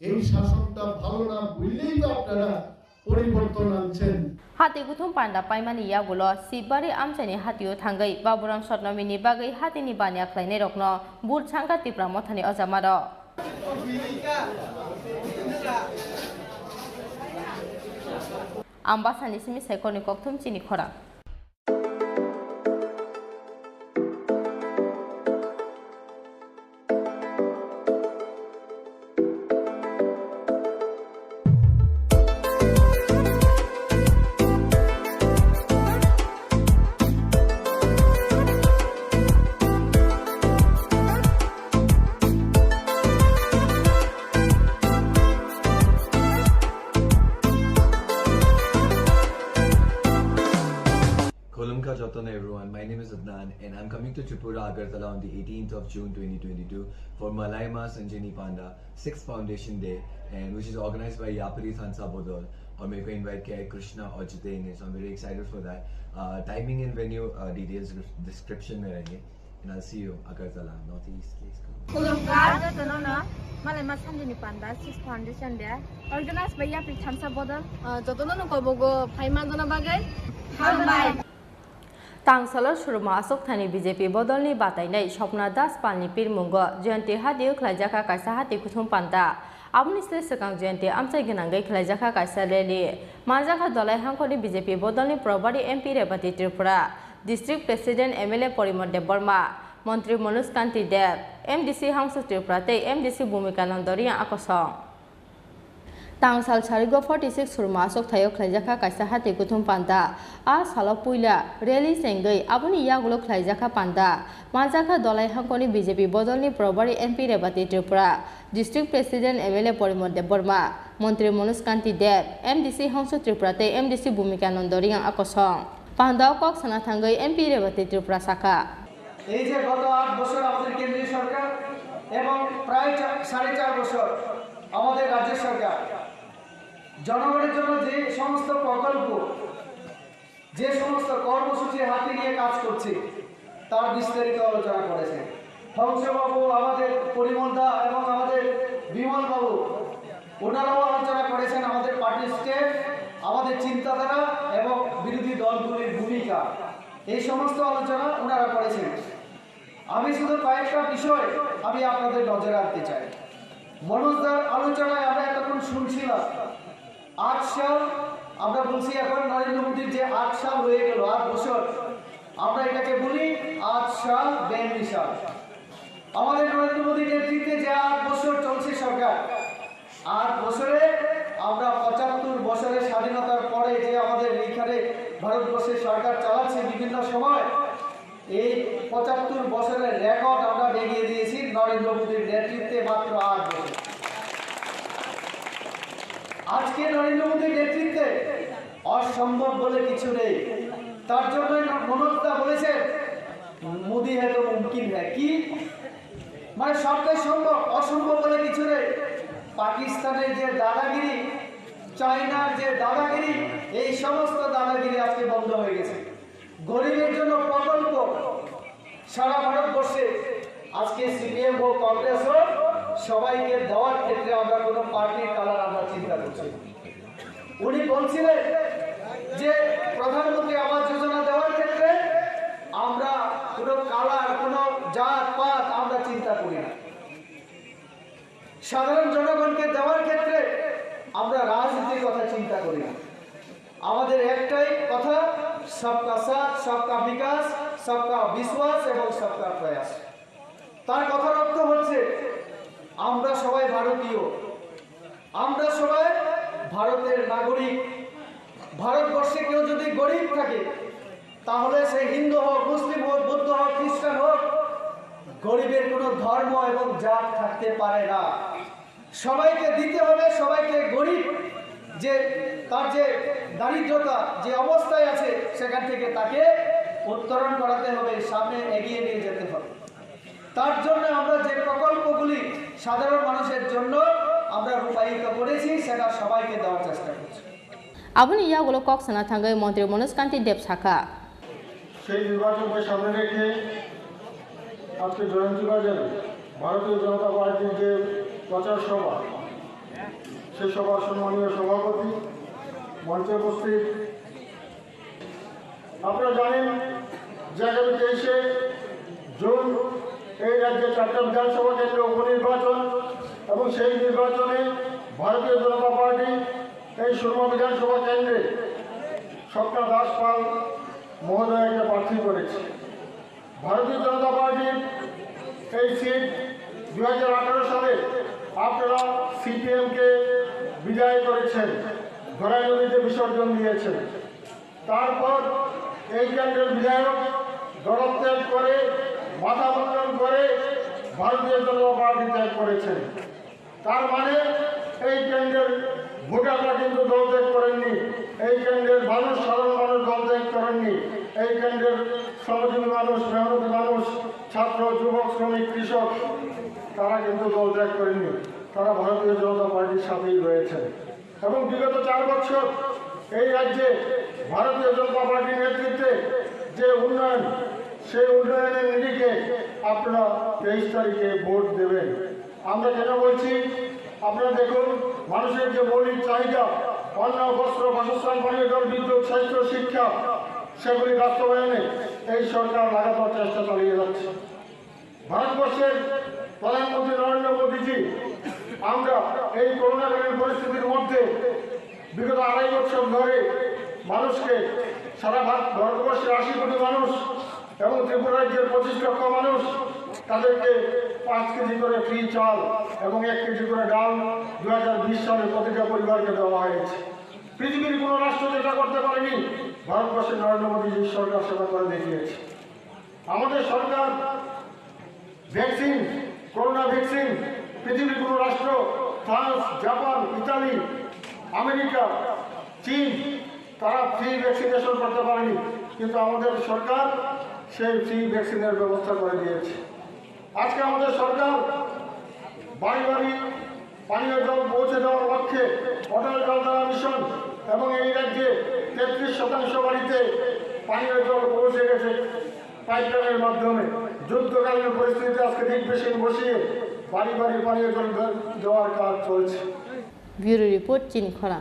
এই শাসনটা ভালো না বুঝলেই তো আপনারা পরিবর্তন আনছেন। হাতি গুথুম পান্ডা পাইমানি ইয়াগুলো সিবারি আমচানি হাতিও থাঙ্গই বাবুরাম সতনমিনি বাগै হাতিनि बानिया ख्लायनाय रखनो बुट सांगा तिप्रा मथानि अजामार आम्बासानि सिमि सायखनि कक्थुम चिनि खरा Everyone, my name is Adnan and I'm coming to Tripura Agartala on the 18th of June 2022 for Malaima Sanjini Panda 6th Foundation Day, and which is organized by Yapari Thansa Bodol, or may I invite K. Krishna or Jitendra, so I'm very excited for that. Timing and venue details description mein rahenge, and I'll see you Agartala, Northeast. Malaima Sanjini Panda 6th Foundation Day organized by Yapari Thansa Bodol. Jotono kobogo phaimandona bagai hambai तांगसाला सुरमा असोक थानी BJP बदलनि बातायनाय Swapna दास पालनि पिरमुंग जयन्ती हादियो खलायजाखा कायसा हाति कुथुम पान्दा आबुनिस्ले सकां जयन्ती आमचाय गोनांगै खलायजाखा कायसा रेली मानजाखा दलाय हांखनि BJP बदलनि प्रभारी MP Revati Tripura district president MLA Parimal Deb Barma मंत्री मनोज कांति देव MDC हांसो त्रिपुरा तै MDC भूमिकानंद रिया आकसं तांगसाल सारिगो 46 सुरमा असोक थायो खलायजाखा कायसा हाति कुथुम पान्दा आ सालो पुइला रेली सेंगै आबुनि यागुलो खलायजाखा पान्दा मानजाखा दलाय हांखनि बीजेपी बदलनि प्रभारी MP Revati Tripura district president MLA Parimal Deb Barma मंत्री मनोज कांति देव एमडीसी हांसो त्रिपुरा तै एमडीसी भूमिकानंद रिया आकसं पान्दाव कक साना थांगै एमपी रेवती त्रिपुरा शाखा এই যে গত 8 বছর আমাদের কেন্দ্রীয় সরকার এবং প্রায় 4.5 বছর আমাদের রাজ্য সরকার জনগণের জন্য যে সমস্ত প্রকল্প যে সমস্ত কর্মসূচি হাতে নিয়ে কাজ করছে তার বিস্তারিত আলোচনা করেছেন হংসবাবু আমাদের পরিমলদা এবং আমাদের বিমল বাবু ওনারাও আলোচনা করেছেন আমাদের পার্টি স্টেপ আমাদের চিন্তাধারা এবং বিরোধী দলগুলির ভূমিকা এই সমস্ত আলোচনা ওনারা করেছেন আমি শুধু কয়েকটা বিষয় আমি আপনাদের নজরে রাখতে চাই মনোজদার আলোচনায় আমরা এতক্ষণ শুনছিলাম 8 সাল আমরা বলছি এখন নরেন্দ্র মোদীর যে 8 সাল হয়ে গেল 8 বছর আমরা এটাকে বলি 8 সাল বেমিসাল আমাদের নরেন্দ্র মোদীর নেতৃত্বে যে 8 বছর চলছে সরকার 8 বছরে আমরা 75 বছরের স্বাধীনতার পরে যে আমাদের এইখানে ভারতবর্ষের সরকার চালাচ্ছে বিভিন্ন সময় এই 75 বছরের রেকর্ড আমরা ভেঙে দিয়েছি নরেন্দ্র মোদীর নেতৃত্বে মাত্র 8 বছর আজকে নরেন্দ্র মোদীর নেতৃত্বে অসম্ভব বলে কিছু নেই তার জন্য মনোজদা বলেছেন মোদী হ্যাঁ তো মুমকিন হ্যাঁ কি মানে সবটাই সম্ভব অসম্ভব বলে কিছু নেই পাকিস্তানের যে দাদাগিরি চায়নার যে দাদাগিরি এই সমস্ত দাদাগিরি আজকে বন্ধ হয়ে গেছে গরিবের জন্য প্রকল্প সারা ভারতবর্ষে আজকে সিপিএম ও কংগ্রেস হোক সবাইকে দেওয়ার ক্ষেত্রে আমরা কোনো পার্টির কালার আমরা চিন্তা করছি উনি বলছিলেন যে যে প্রধানমন্ত্রী আবাস যোজনা দেওয়ার ক্ষেত্রে আমরা কোনো কালার কোনো জাত পাত আমরা চিন্তা করি না। সাধারণ জনগণকে দেওয়ার ক্ষেত্রে আমরা রাজনীতির কথা চিন্তা করি না। আমাদের একটাই কথা, সবকা সাথ, সবকা বিকাশ, সবকা বিশ্বাস এবং সবকা প্রয়াস। তার কথার অর্থ হচ্ছে আমরা সবাই ভারতীয়, আমরা সবাই ভারতের নাগরিক। ভারতবর্ষে কেউ যদি গরিব থাকে তাহলে সে হিন্দু হোক, মুসলিম হোক, বৌদ্ধ হোক, খ্রিস্টান হোক, গরিবের কোনো ধর্ম এবং জাত থাকতে পারে না। সবাইকে দিতে হবে, সবাইকে গরিব যে তার যে দারিদ্রতা যে অবস্থায় আছে সেখান থেকে তাকে উত্তরণ করাতে হবে, সামনে এগিয়ে নিয়ে যেতে হবে। তার জন্য আমরা যে প্রকল্পগুলি সাধারণ মানুষের জন্য আমরা রূপায়িত করেছি সেটা সবাইকে দেওয়ার চেষ্টা করছি। আবুনি ইয়াগুলো কক্সনা থাঙ্গাই মন্ত্রী মনোজকান্তি দেব শাখা সেই নির্বাচনকে সামনে রেখে আজকে জয়ন্তী বাজারে ভারতীয় জনতা পার্টির যে প্রচার সভা, সেই সভার সম্মানীয় সভাপতি, মঞ্চে উপস্থিত, আপনারা জানেন যে আগামী 23শে জুন এই রাজ্যে 4টা বিধানসভা কেন্দ্র উপনির্বাচন এবং সেই নির্বাচনে ভারতীয় জনতা পার্টি এই সুরমা বিধানসভা কেন্দ্রে স্বপ্না দাস পাল মহোদয়কে প্রার্থী করেছে। ভারতীয় জনতা পার্টির এই সিট 2018 সালে আপনারা সিপিএমকে বিদায় করেছেন, ধরাই নদীতে বিসর্জন দিয়েছেন। তারপর এই কেন্দ্রের বিধায়ক দলত্যাগ করে, মাথা বন্ধন করে ভারতীয় জনতা পার্টি ত্যাগ করেছেন। তার মানে এই কেন্দ্রের ভোটাররা কিন্তু দল ত্যাগ করেননি, এই কেন্দ্রের মানুষ, সাধারণ মানুষ দল ত্যাগ করেননি। এই কেন্দ্রের শ্রমজীবী মানুষ, মেহনতি মানুষ, ছাত্র, যুবক, শ্রমিক, কৃষক, তারা কিন্তু দল ত্যাগ করেননি, তারা ভারতীয় জনতা পার্টির সাথেই রয়েছেন। এবং বিগত 4 বছর এই রাজ্যে ভারতীয় জনতা পার্টির নেতৃত্বে যে উন্নয়ন, সেই উন্নয়নের নিরিখে আপনারা 23 তারিখে ভোট দেবেন। আমরা যেটা বলছি, আপনারা দেখুন মানুষের যে মৌলিক চাহিদা, অন্ন, বস্ত্র, বাসস্থান, পানীয় জল, বিদ্যুৎ, স্বাস্থ্য, শিক্ষা, সেগুলি বাস্তবায়নে এই সরকার লাগাতার চেষ্টা চালিয়ে যাচ্ছে। ভারতবর্ষের প্রধানমন্ত্রী নরেন্দ্র মোদীজি আমরা এই করোনাকালীন পরিস্থিতির মধ্যে বিগত 2.5 বছর ধরে মানুষকে, সারা ভারতবর্ষের 80 কোটি মানুষ এবং ত্রিপুরা রাজ্যের 25 লক্ষ মানুষ, তাদেরকে 5 কেজি করে ফ্রি চাল এবং 1 কেজি করে ডাল 2020 সালে প্রতিটা পরিবারকে দেওয়া হয়েছে। পৃথিবীর কোনো রাষ্ট্র যেটা করতে পারেনি, ভারতবর্ষের নরেন্দ্র মোদীজির সরকার সেটা করে দেখিয়েছে। আমাদের সরকার ভ্যাকসিন, করোনা ভ্যাকসিন পৃথিবীর কোনো রাষ্ট্র, ফ্রান্স, জাপান, ইতালি, আমেরিকা, চীন, তারা ফ্রি ভ্যাকসিনেশন করতে পারেনি, কিন্তু আমাদের সরকার সেই ফ্রি ভ্যাকসিনের ব্যবস্থা করে দিয়েছে। আজকে আমাদের সরকার বাড়ি বাড়ি পানীয় জল পৌঁছে দেওয়ার লক্ষ্যে অটল জলধারা মিশন এবং এই রাজ্যে 33% বাড়িতে পানীয় জল পৌঁছে গেছে পাইপলাইনের মাধ্যমে। যুদ্ধকালীন পরিস্থিতিতে আজকে ডিপ মেশিন বসিয়ে বাড়ি বাড়ি পানীয় জল দেওয়ার কাজ চলছে। ব্যুরো রিপোর্ট চিনখরা।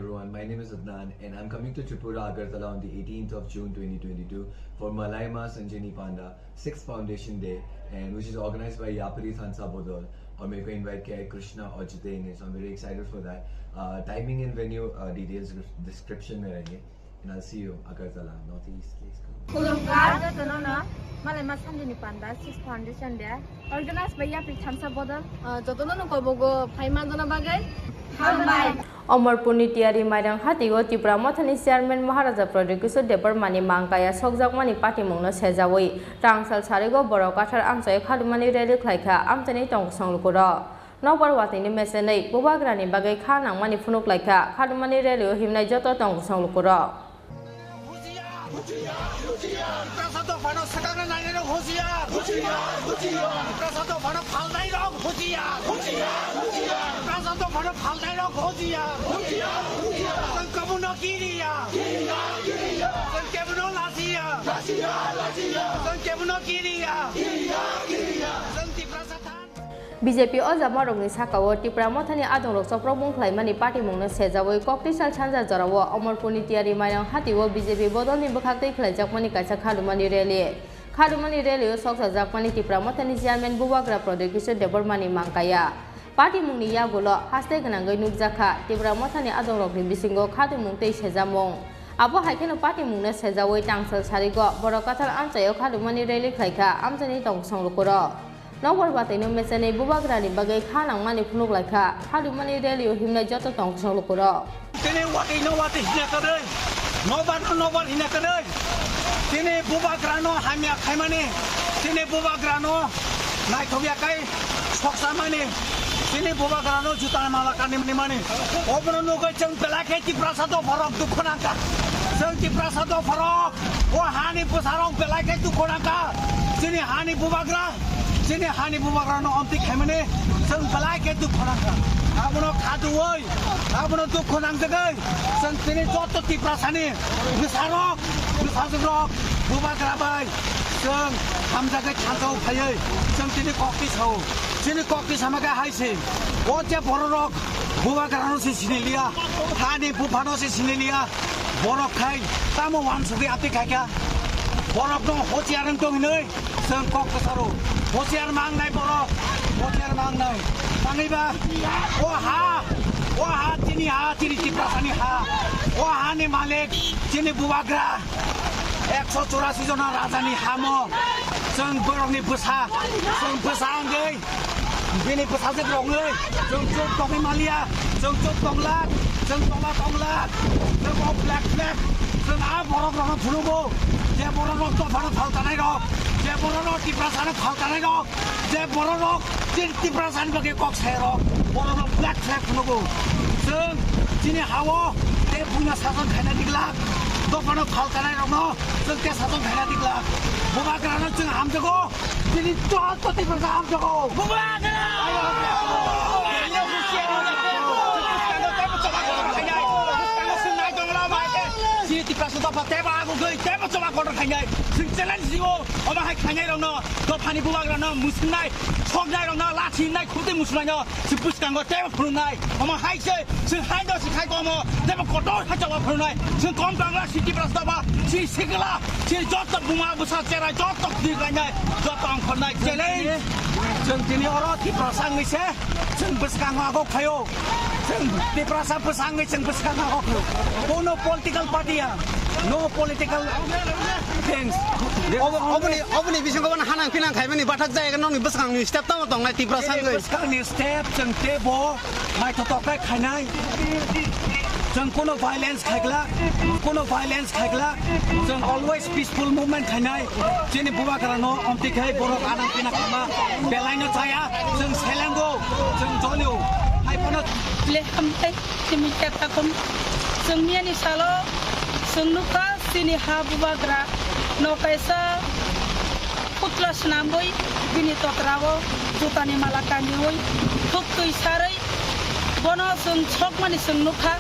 Everyone, my name is Adnan and I'm coming to Tripura Agartala on the 18th of June 2022 for Malaima Sanjini Panda 6th Foundation Day, and which is organized by Yapari Thansa Bodol, or maybe invite K. Krishna or Jitendra, so I'm very excited for that. Timing and venue details description mein rahenge, and I'll see you Agartala, Northeast. Please come. Malaima Sanjini Panda 6th Foundation Day organized by Yapari Thansa Bodol jotono kobogo phaima jona bagai অমরপুরনি টিয়ারি মাইরাং হাতিগো Tripura মথানি chairman Maharaja প্রদীপ দেবরমানি মাংকায়া সকজাকমানি পাটিমুংনো সেজাওই টাংসাল সারিগো বড় কাঠার আমচাই খালুমানি rally খাইখা আমচানি টংসংলুকুর नौबर वातिनि मेसेनै बुबाग्रानि बागै खा नांमानि फुनुक लाइखा खादुमानि रेलियो हिमनाय जत दं संलुकुर BJP Ozamorokni sakao Tripura Mothani Adongrok Soprok Bungkhlaimani Party Mungno Sejawoi Koktisal Chanja Jorao Omorpuni Tiari Mairang Hatiwo BJP Bodolni Bokhaktei Khlaijakmani Kaisa Khadumani Rally Soksajakmani Tripura Mothani Chairman Bubagra Prodikisho Debormani Mangkaya Party Mungni Yagulo Haste Ganangai Nukjaka Tripura Mothani Adongrokni Bisingo Khadumung Tei Sejamung Abo haikeno Party Mungno Sejawoi Tangsal Sarigo Borokatal Amchayo Khadumani Rally Khlaika Amchani Tong Songlukuro Nowar Batino Mesane Bubagrani Bagay Hanang Mani Punuk Laka, Hadumani Relio Himna Joto Tong Solukuro. Tene what I know what is Nakare, nobody Nakare, Tene Bubagrano, Hamia Kaimane, Tene Bubagrano, Naitoviakai, Foxamani, Tene Bubagrano, Jutamalakan Mani, Obranoga Chung Pelakati Prasato Farok to Konaka, Santi Prasato Farok, or Hani Pusarong Pelakati to Konaka, Tene Hani Bubagra. Sini hani bubagrano ontik hemene seng pelake tu konangka abono kaduoi abono tu konang degai seng sini joto tiprasani besarok bubagrabai seng hamjaga chantau phayai seng sini kokti samaga haise oje bororok bubagrano se sinilia hani bufano se sinilia borok khai tamo wansugi ati kaka borok no hotiarang tong nei seng kok kesaro Hotiar mangnai borok, hotiar mangnai. Pangiba, wah tini tiprasani wah ni malik, tini bubagra. 184 jona rajani hamo, जों borokni besa, जों besa anggai, bini besa je borokngai, जों jok tongni malia, जों jok tonglat, जों tonglat, जों black, जों borok rok phulubo, je borok rok to phano phaltanai rok. Je borok tiprasan phaltanai rok je borok tiprasan bage kok serok borok black flag phulubo जों tini hawo te buina sajon khaina digla to phano phaltanai rok no जों te sajon khaina digla bubagrano जों hamjago tini to tiprasan hamjago bubagra Tiprasan to pateba aku gei teba coba kotor khangai sing challenge sigo oba hai khangai rong no to phani bubagra no musnai chognai rong no lathi nai khute musnai no sipus kango teba phunai oma hai se sing hai do sikhai ko mo teba kotor khajawa phunai sing kom bangla city prasta ba si sigla si jot buma busa chera jot diganai jot ang khonai challenge जों दिनै अर तिप्रासां मैसे जों बसखाङागौ खायो जों तिप्रासा बसाङै जों बसखाङागौ कोनो political पार्टिया no political things अबनि बिसंखौ हानां फिनां खायमानि बाथाक जायगा नोंनि बसखांनि स्टेप दङ दंनाय तिप्रासां बसखांनि स्टेप जों टेबो माइथटकाय खायनाय जों कोनो भाइलेंस खायग्ला जों अलवेज पीसफुल मुभमेंट खायनाय जोंनि बुबाग्रानो अमतिखाय बरक आनां फिना खामा बेलायनो जाया जों सेलेंगौ जों जलिउ हायफोनो लेखामथाय सिमिटा थाखम जों मियानि सालो जों नुखा सिनि हा बुबाग्रा नकायसा पुतलास नामबै बिनि तत्रावो जुतानि माला कानिवै थुक तुइसारै बनो जों छकमानि जों नुखा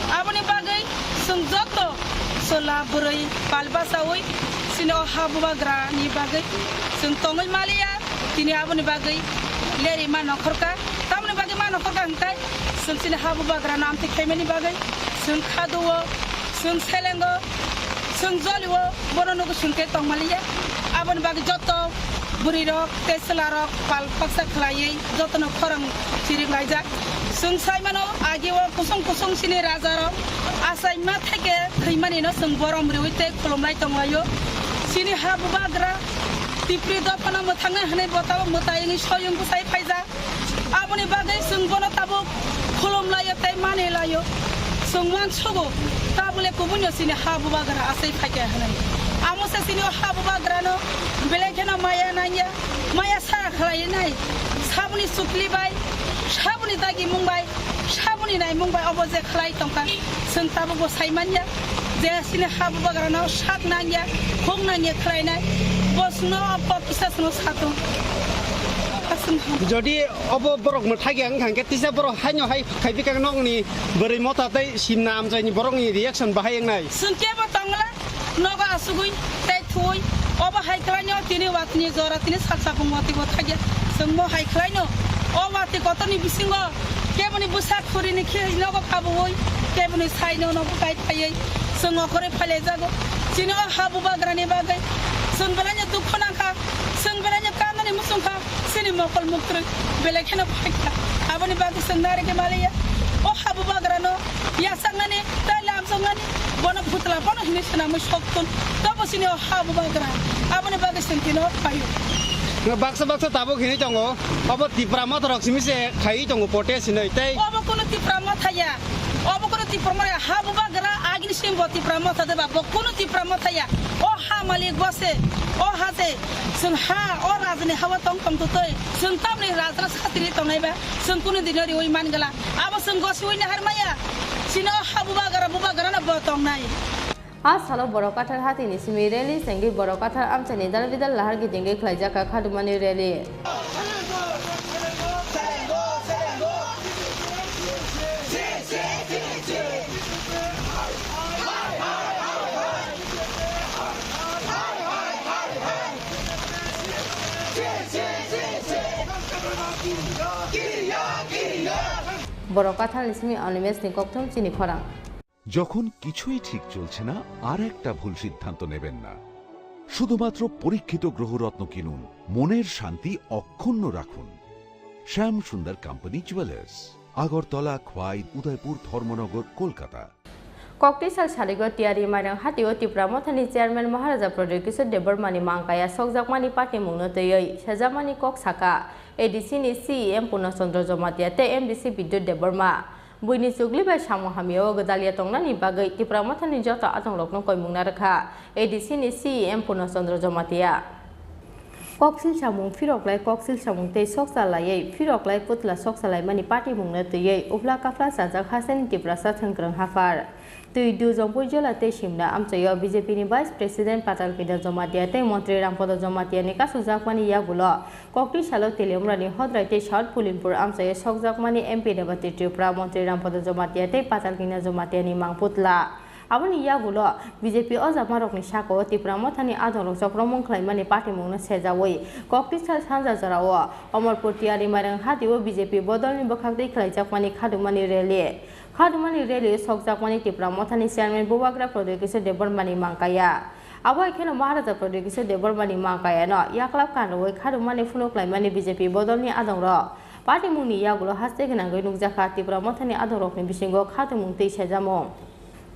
Abani bagai sengjoto sola burai palbasawoi sino habubagra ni bagai sengtongai malia kini abani bagai leri mana korka tamni bagai mana korka engkai seng sini habubagra namti kemeni bagai seng kaduwo seng selengo seng joliwo bono nuku sengke tong malia abani bagai joto burirok teselarok pal paksa klayai joto no korang siring laijak जों साइमानो आगेवा कुसुं सिनि राजारो आसाय मा थेके खैमानि न जों बरम रिउते खुलुमनाय दंलायो सिनि हा बुबाग्रा तिप्रि दफना मोथांनो हानाय बताव मोतायनि सयं बुसाय फायजा आबनि बागै जों बनो ताबो खुलुमलायो ताय मानेलायो जों मान छगो ताबले कुबुन्यो सिनि हा बुबाग्रा आसाय फायके हानाय आमसे सिनि हा बुबाग्रानो बेलेखेना माया नाया माया सा खलाय नाय साबनि सुक्लिबाय sabuni dagi mungbai sabuni nai mungbai oboje khlai tongka sung tabu bo saimanya je sini habu bagrano sat nangya khong nangya khlai nai bosno opo kisasno satung যদি অব বরক মথাগি আং খাঙ্কে তিসা বরক হাইনো হাই খাইবি কাং নংনি বरै মতাতে সিমনা আমজাইনি বরকনি রিঅ্যাকশন বাহাय নাই sunke ba tangla noga asugui tai thui oba hai khlaino tini watni jora tini satsa bungwati bo thagya sungmo hai khlaino obati kotoni bisingo keboni busak furini khe nogo paboi keboni saino no bukai thayai sungo kore phale jago chino habu bagrani bagai sunbalanya dukhanaka sunbalanya kanani musungka sini mokol muktre belekena phakka abani bagi sangare ke malaya o habu bagrano ya sangane talam sangane bono putla bono hinisna mo shoktun tabo sini o habu bagra abani bagi sentino payo baksa baksa tabo khini jongo obo tiprama torok simise khai jongo pote sinai tai obo kono tiprama thaya obo kono tiprama habu bagra agni simbo tiprama thade ba kono tiprama thaya o ha malik bose o hate sun ha o rajni hawa tong tong tutoi sun tamni rajra satri tongai ba sun kuno dinari oi mangala abo sun gosi oi nahar maya sino habu bagra na botong nai Asalo borokatar hati ni simi rally sengi borokatar amchani dal bidal lahar gi dinge khlaijaka khadumani rally বড়কাথার ইসমি Animesh নিকথম চিনি খরাং যখন কিছুই ঠিক চলছে না আর একটা ভুল সিদ্ধান্ত নেবেন না শুধুমাত্র পরীক্ষিত গ্রহরত্ন কিনুন মনের শান্তি অক্ষুণ্ণ রাখুন শ্যাম সুন্দর কোম্পানি জুয়েলার্স আগরতলা খোয়াই উদয়পুর ধর্মনগর কলকাতা ককটিসাল সালিগো টিয়ারি মাইরাং হাতিও ত্রিপুরা মথানি চেয়ারম্যান মহারাজা প্রদীপ কিশোর দেববর্মানি মাংকায়া সকজাকমানি পার্টি মুংনো তৈয়ই সেজামানি কক সাকা এডিসিনি সিএম পূর্ণচন্দ্র জমাতিয়াতে এমডিসি বিদ্যুৎ দেববর্মা বুইনি চুগলিবাই সামু হামিও গদালিয়া টংনানি বাগৈ ত্রিপুরা মথানি যত আতংলকনো কইমুংনা রাখা এডিসিনি সিএম পূর্ণচন্দ্র জমাতিয়া কক্সিল সামুং ফিরকলাই কক্সিল সামুং তৈ সকসালাयै ফিরকলাই পুতলা সকসালাই মানি পার্টি মুংনো তৈয়ই উফলা কাফলা সাজাক হাসেন ত্রিপুরা সাথংগ্রং হাফার তুই দুজন পুজলাতে সিমনা আমচয় BJP ni vice president Patal Kina জমাতিয়াতে মন্ত্রী রামপদ জমাতিয়ানি কাসু জাকমানি ইয়াগুলো ককটি সালো তেলেমরানি হদ্রাইতে সাউথ পুলিনপুর আমচয় সকজাকমানি এমপি নেবাতি ত্রিপুরা মন্ত্রী রামপদ জমাতিয়াতে পাতাল কিনা জমাতিয়ানি মাংপুতলা aboni yagulo BJP ojamarokni sako Tripura মথানি আদরক চক্রমং খাইমানি পার্টি মুংনো সেজাওই ককটি সানজা জরাও অমরপুর টিয়ারি মাইরাং হাতিও বিজেপি বদলনি বখাকদৈ খাইজাকমানি খাদুমানি রেলি খাদুমানি রেলি সকজাকমানি ত্রিপুরা মথানি চেয়ারম্যান বুবাগ্রা প্রদীপ কিশোর দেববর্মানি মাংকায়া abo ekheno maharaja Pradip Kishore দেববর্মানি মাংকায়া no yaklap kanoi খাদুমানি ফুনুklaimani BJP বদলনি আদংro পার্টি মুংনি yagulo haste gnangoi nukjaka Tripura মথানি আদরকনি bisingo khadumung tei sejamo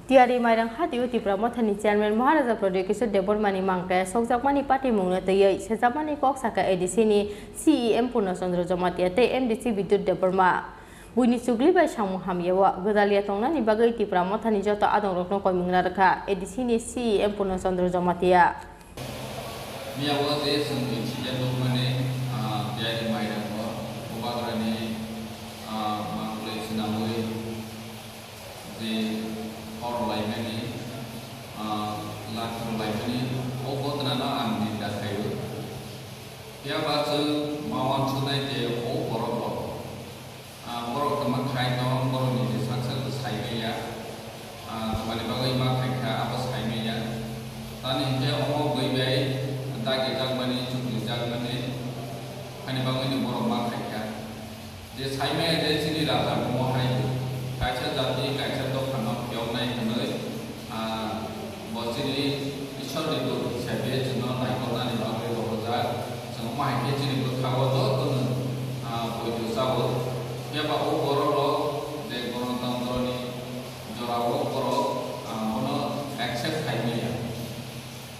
টিয়ারি মাইরাং হাতিও ত্রিপুরা মথানি চেয়ারম্যান মহারাজা প্রদীপ কিশোর দেববর্মানি মাংকায়া সকজাকমানি পার্টি মুংনো তৈয়ই সেজামানি কক সাকা এডিসিনি সিএম পূর্ণচন্দ্র জমাতিয়াতে এমডিসি বিদ্যুৎ দেববর্মা বুইনি চুগলিবাই সামু হামিয়াও গদালিয়া টংনানি বাগৈ ত্রিপুরা মথানি যত আদংরকনো কইমুংনা রাখা এডিসিনি সিএম পূর্ণচন্দ্র জমাতিয়া মিয়াও যে जोंनि सिजेन माने टियारि माइरां बबाग्रानि मांगलै सिनामै जे हरलायमानि लाखरलायमानि अबदनानो आंनि दाखायो याबा जों मावान सुनाय जे ओ बरक बरक तमा खायनो बरनि जे साक्सेल साइमेया तमानि बागै मा खायखा आबा साइमेया तानि जे अमो गैबाय दागे जागमानि चुकलि जागमानि खानि बागैनि बरक मा खायखा जे साइमेया जे सिनि राजा महै कायसा जाति कायसा दखानाव बेवनाय होनै बसिनि इसोरनि दुख हिसाबै जोङो नायहरनानै बागै रजा जोङो माहायखे जोंनि बोखावो जोङो बयबो जाबो बेबा ओ बर'ल' जे गणतन्त्रनि जरावो बर' मनो एक्सेप्ट खायमेया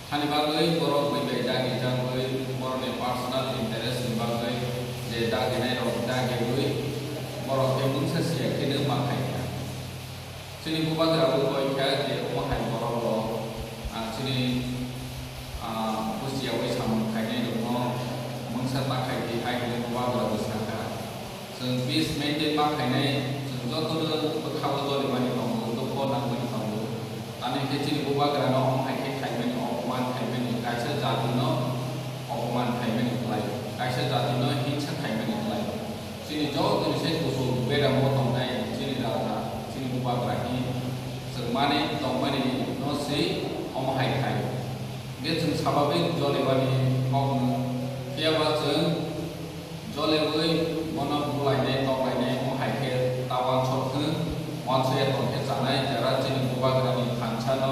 खानि बागै बर' गैबाय दागे जागै बर'नि पार्सनेल इन्टारेस्टनि बागै जे दागेनाय रं दागेबै बर'खे मोनसे सियाखैनो माखायखा जोंनि बुबाग्राबो बयखा जे अमाहाय बर'ल' जोंनि बुजियावै सामु खायनाय दङ मोनसे माखायखै हायनो बुबाग्राबो साखा जों बिस मेंटेन माखायनाय जों जतनो खाबो दले मानि दं तो फना मानि दं आने के चिनि बुबाग्रानो हाइके थाइमेनि अपमान थाइमेनि कायसे जातिनो अपमान थाइमेनि लाय कायसे जातिनो हिंसा थाइमेनि लाय चिनि ज गनिसे गुसु बेराम दंनाय चिनि राजा चिनि बुबाग्रानि जों माने दं माने नसि अमहाय थाइ बे जों साबाबे जलेबानि मावनो केयाबा जों जलेबै मना बुलायनाय दावबायनाय हाइके तावान सबखो मानसिया दंखे जानाय जेरा चिनि बुबाग्रानि खानसानो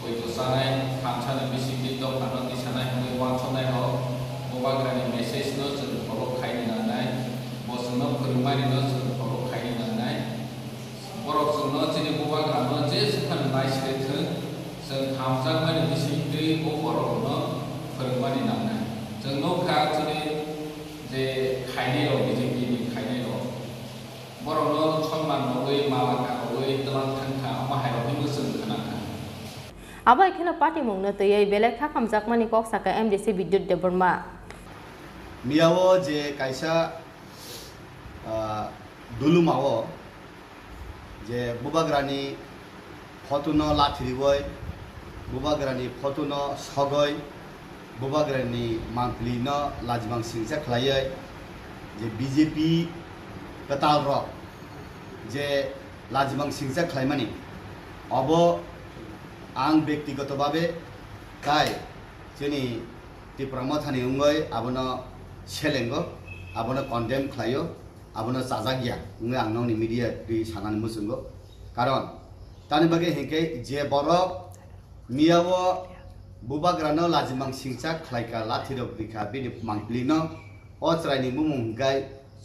बैथु जानाय खानसानो बिसिकि दखानो दिसानाय बै वानसनाय हो बुबाग्रानि मेसेजनो जों फलो खायनो नांनाय बसनो फोरमायनो जों फलो खायनो नांनाय बरफजोंनो चिनि बुबाग्रानो जे सुखान नायसिथो जों हामजां माने बिसिकि बरफनो फोरमायनो नांनाय जों नखा चिनि जे खायनाय र बिजेपि नि खायनाय र बर'नो सनमान नङै मालाका नङै तलां थांखा माहायावनि मोसों खोनाखा Aba ikhina party mungna tei belek tha khamjak mani kok saka MDC Bidyut Deborma मियावो जे कायसा दुलुमावो जे बुबाग्रानि फतुनो लाथिरिवै बुबाग्रानि फतुनो सगै बुबाग्रानि मांकलिनो लाजमां सिंसा खलायै जे बीजेपी कताल र जे लाजमां सिंसा खलायमानि अब आं व्यक्तिगतभावे ताई जोंनि तिप्रमथानि उंगै आबनो सेलेंगो आबनो कन्डेम खलायो आबनो जाजागिया उंगै आंनावनि मीडिया रि सानानि मुसुंगो कारण तानि बागे हेंके जे बरफ मियावो बुबाग्रानो लाजिमां सिंसा खलायका लाथिरक रिखा बिनि मांकलिनो अचरायनि मुमुंगाय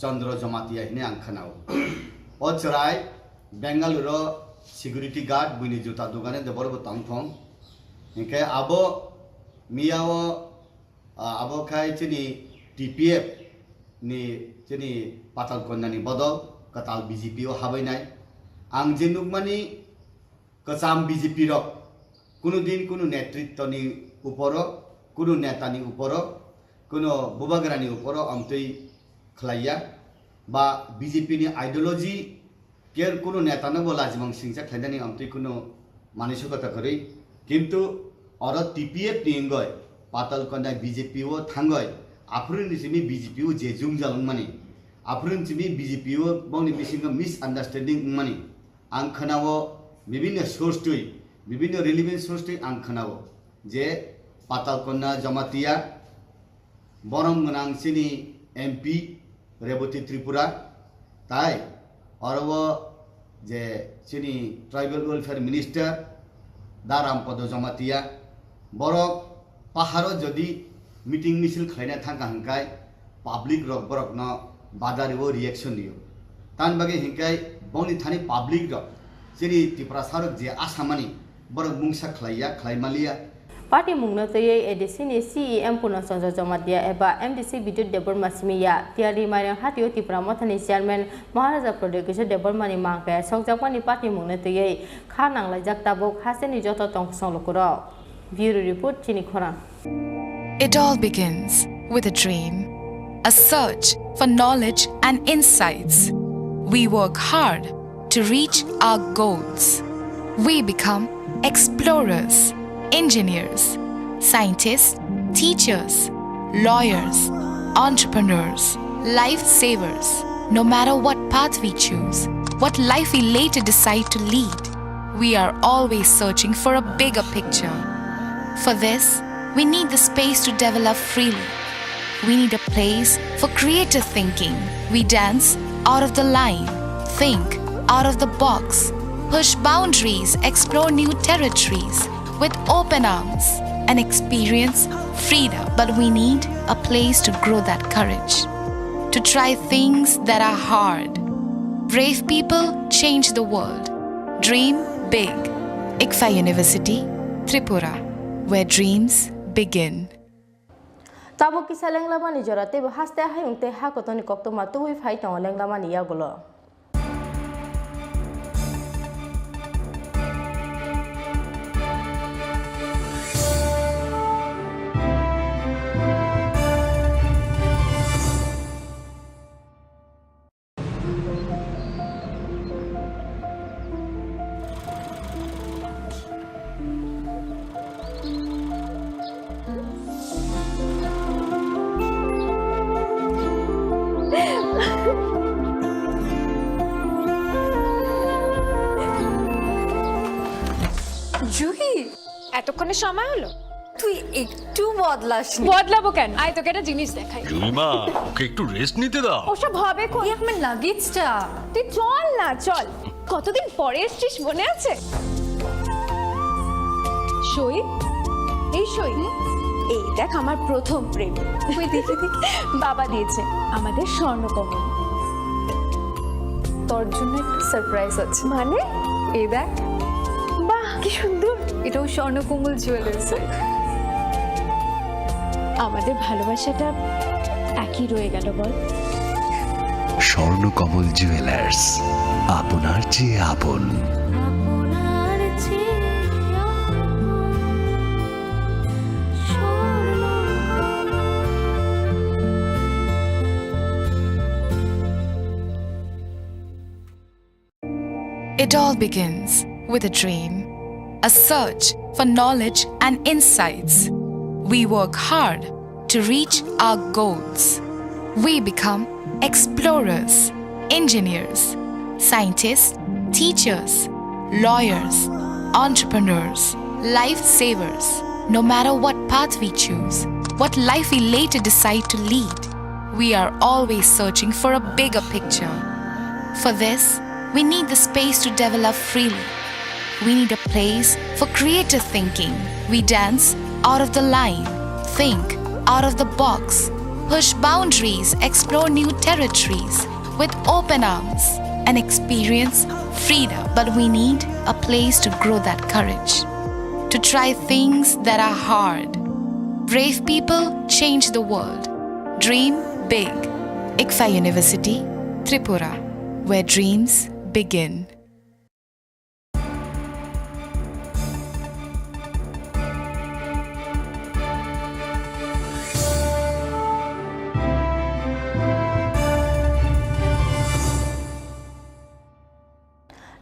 चंद्र जमातिया हिने आं खोनाव अचराय बेंगालुरु सिक्युरिटी गार्ड बुनि जुता दुगाने दबरबो तंथं हेंके आबो मियावो आबो खाय चिनि टीपीएफ नि चिनि पाताल कन्यानि बदल कताल बीजेपी ओ हाबैनाय आं जेनुकमानि कचाम बीजेपी र कुनु दिन कुनु नेतृत्वनि उपरो कुनु नेतानि उपरो कुनु बुबाग्रानि उपरो अमतै खलाया बा बीजेपी नि आइडियोलॉजी केर कुनु नेतानो लाजिमां सिंसा खलायनानि अमतै कुनु मानिसकता करै किन्तु और टीपीएफ निंगय पाताल कन्या बीजेपी ओ थांगय आफुरिन सिमी बीजेपी ओ जेजुं जालुं मानि आफुरिन सिमी बीजेपी ओ बंनि मिसिंग मिसआंडारस्टैंडिंग मानि आं खोनावो विभिन्न सोर्स तुई विभिन्न रिलेवेंट सोर्स तुई आं खोनावो जे पाताल कन्या जमातिया बरम गनां सिनी एमपी रेवती त्रिपुरा ताई और वो जे सिनी ट्राइबल वेलफेयर मिनिस्टर दाराम पद जमातिया बरक पहाड़ो जदि मीटिंग मिছিল खायना थांका हंकाय पब्लिक रक बरक न बादारिवो रिएक्शन दियो तान बागे हिंकाय बंनि थानि पब्लिक रक jenny Tipra सारक J आसामानि Barak मुंसा खलाया खलायमालिया Party mungna tei ADC ni CEM Purna Chandra Jamatia eba MDC Bidyut Deborma Simiya tiari mairang hatio tipramothani chairman Maharaja Prodekisha Debormani mangke songjakmani party mungna tei kha nanglajak tabuk haseni joto tongksong lokuro Bureau Report Chini Khora. It all begins with a dream, a search for knowledge and insights. We work hard to reach our goals. We become explorers, engineers, scientists, teachers, lawyers, entrepreneurs, lifesavers. No matter what path we choose, what life we later decide to lead, we are always searching for a bigger picture. For this, we need the space to develop freely. We need a place for creative thinking. We dance out of the line, think out of the box, push boundaries, explore new territories with open arms and experience freedom. But we need a place to grow that courage, to try things that are hard. Brave people change the world. Dream big. ICFA University, Tripura, where dreams begin. Tabo kisa lenglama ni jorate haste hayung te ha kotoni kokto matu hui phai tong lenglama ni yagulo. Juhi এতক্ষণে সময় হলো তুই একটু বদলাসনি বদলাবো কেন আয় তোকে একটা জিনিস দেখাই জুলিমা ওকে একটু রেস্ট নিতে দাও ওসব হবে কই আমার লাগেজটা তুই চল না চল কতদিন পরে এসেছিস মনে আছে সই এই সই এই দেখ আমার প্রথম প্রেম তুই দেখে দেখি বাবা দিয়েছে আমাদের স্বর্ণকমল তোর জন্য একটা সারপ্রাইজ আছে মানে এই দেখ বাহ কি সুন্দর এটাও স্বর্ণকমল জুয়েলার্স আমাদের ভালোবাসাটা একই রয়ে গেল বল স্বর্ণকমল জুয়েলার্স আপনার চেয়ে আপন It all begins with a dream, a search for knowledge and insights. We work hard to reach our goals. We become explorers, engineers, scientists, teachers, lawyers, entrepreneurs, lifesavers. No matter what path we choose, what life we later decide to lead, we are always searching for a bigger picture. For this, we need the space to develop freely. We need a place for creative thinking. We dance out of the line, think out of the box, push boundaries, explore new territories with open arms and experience freedom. But we need a place to grow that courage, to try things that are hard. Brave people change the world. Dream big. ICFA University, Tripura, where dreams begin.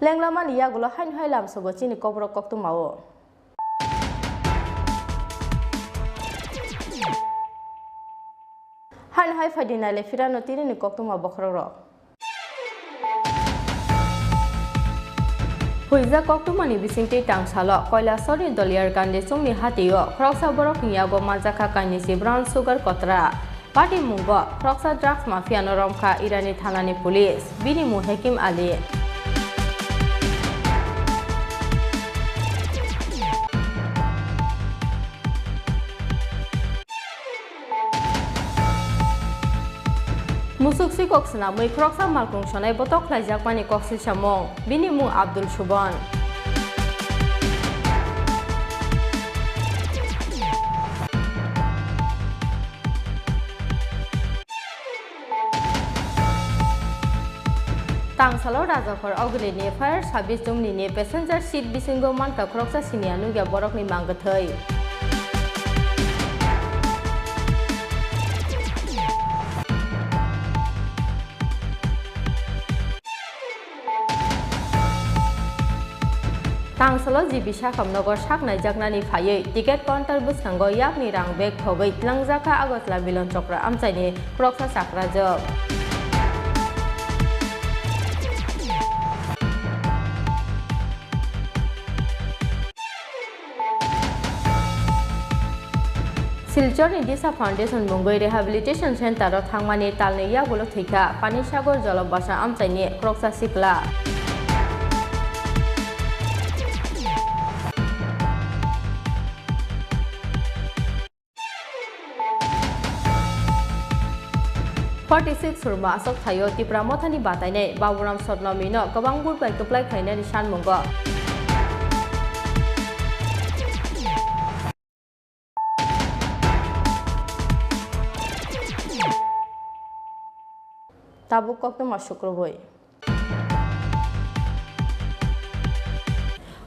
Lenglaman iagulo hain lam sogo chini Kokborok koktu mao. Hain fadina le firano tini ni koktu ma bokroro. Huiza koktu mani bisingti tangsalo koila sori doliyar gande sungni hatiyo kroksa borok niago manjaka kainisi brown sugar kotra. Party mungo kroksa drugs mafia noromka Irani thanani police bini mu Hakim Ali. Musuksi koksna mui kroksa malkung shonai botok laijak mani koksil shamong bini mu Abdul Shubon. Tangsalo Rajakhor Ogli ni fire service jumni ni passenger seat bisingo manta kroksa sinianu ya borok ni manggathai. Tangsalo jibisa kamnogor saknai jaknani phayei ticket counter buskango yakni rang bag thogoi tlangjaka agotla bilon chokra amchaini kroksa sakra job. Silchor ni Disa Foundation Mungoi Rehabilitation Center ro thangmani talni yagulo thika pani sagor jolobasa amchaini kroksa sikla. Surma asok thayo Tripura mothani batainai Baburam Sotnomi no kabang burbai keplai khainani san mungo. Tabuk kokto mashukroboi.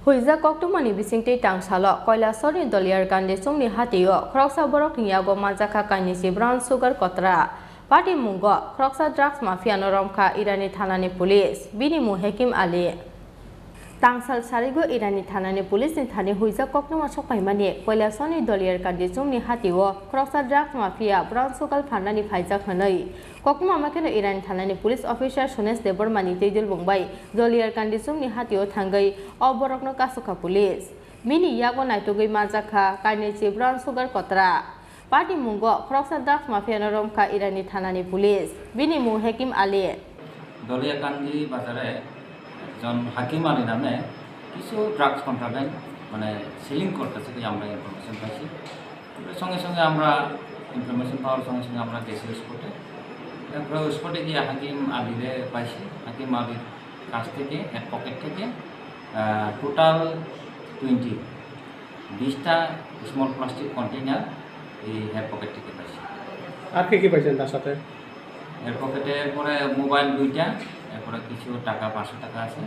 Huiza kokto mani bisingti tangsalo koila sori doliyar gande sungni hatiyo kroksa borok niago manjaka kainisi brown sugar kotra. Party mungo kroksa drugs mafia noromka Irani thanani police bini mu Hakim Ali. तांसाल सारिगो Irani थानानि पुलिसनि थानि हुइजा कक्रमा सकाइमानि कैलासनि दलियर Kandi जुमनि हातिओ क्रक्सा drugs mafia brown Sugal फान्नानि फाइजाक हनै कक्रमा माखेनो इरानी थानानि police officer Sunesh देबरमानि तैदिल बुंबाय दलियर Kandi जुमनि हातिओ थांगै अबरकनो कासुखा police मिनि यागो नाइटुगै माजाखा कार्नेची brown sugar कतरा party मुंगो क्रक्सा drugs माफियानो रमखा Irani थानानि police बिनि मुं हेकिम आली দলিয়া কান্দি বাজারে একজন হাকিম আলী নামে কিছু ড্রাগস কন্ট্রাব্যান্ড মানে সেলিং করতেছে আমরা ইনফরমেশন পাইছি সঙ্গে সঙ্গে আমরা ইনফরমেশন পাওয়ার সঙ্গে সঙ্গে আমরা গেছি স্পটে তারপরে স্পটে গিয়ে হাকিম আলীরে পাইছি হাকিম আলীর কাছ থেকে এক পকেট থেকে টোটাল 20টা স্মল প্লাস্টিক কন্টেইনার এই হেয়ার পকেট থেকে পাইছি। আর কি পাইছেন তার সাথে? এর পকেটে পরে মোবাইল 2টা, এরপরে কিছু টাকা 500 টাকা আছে,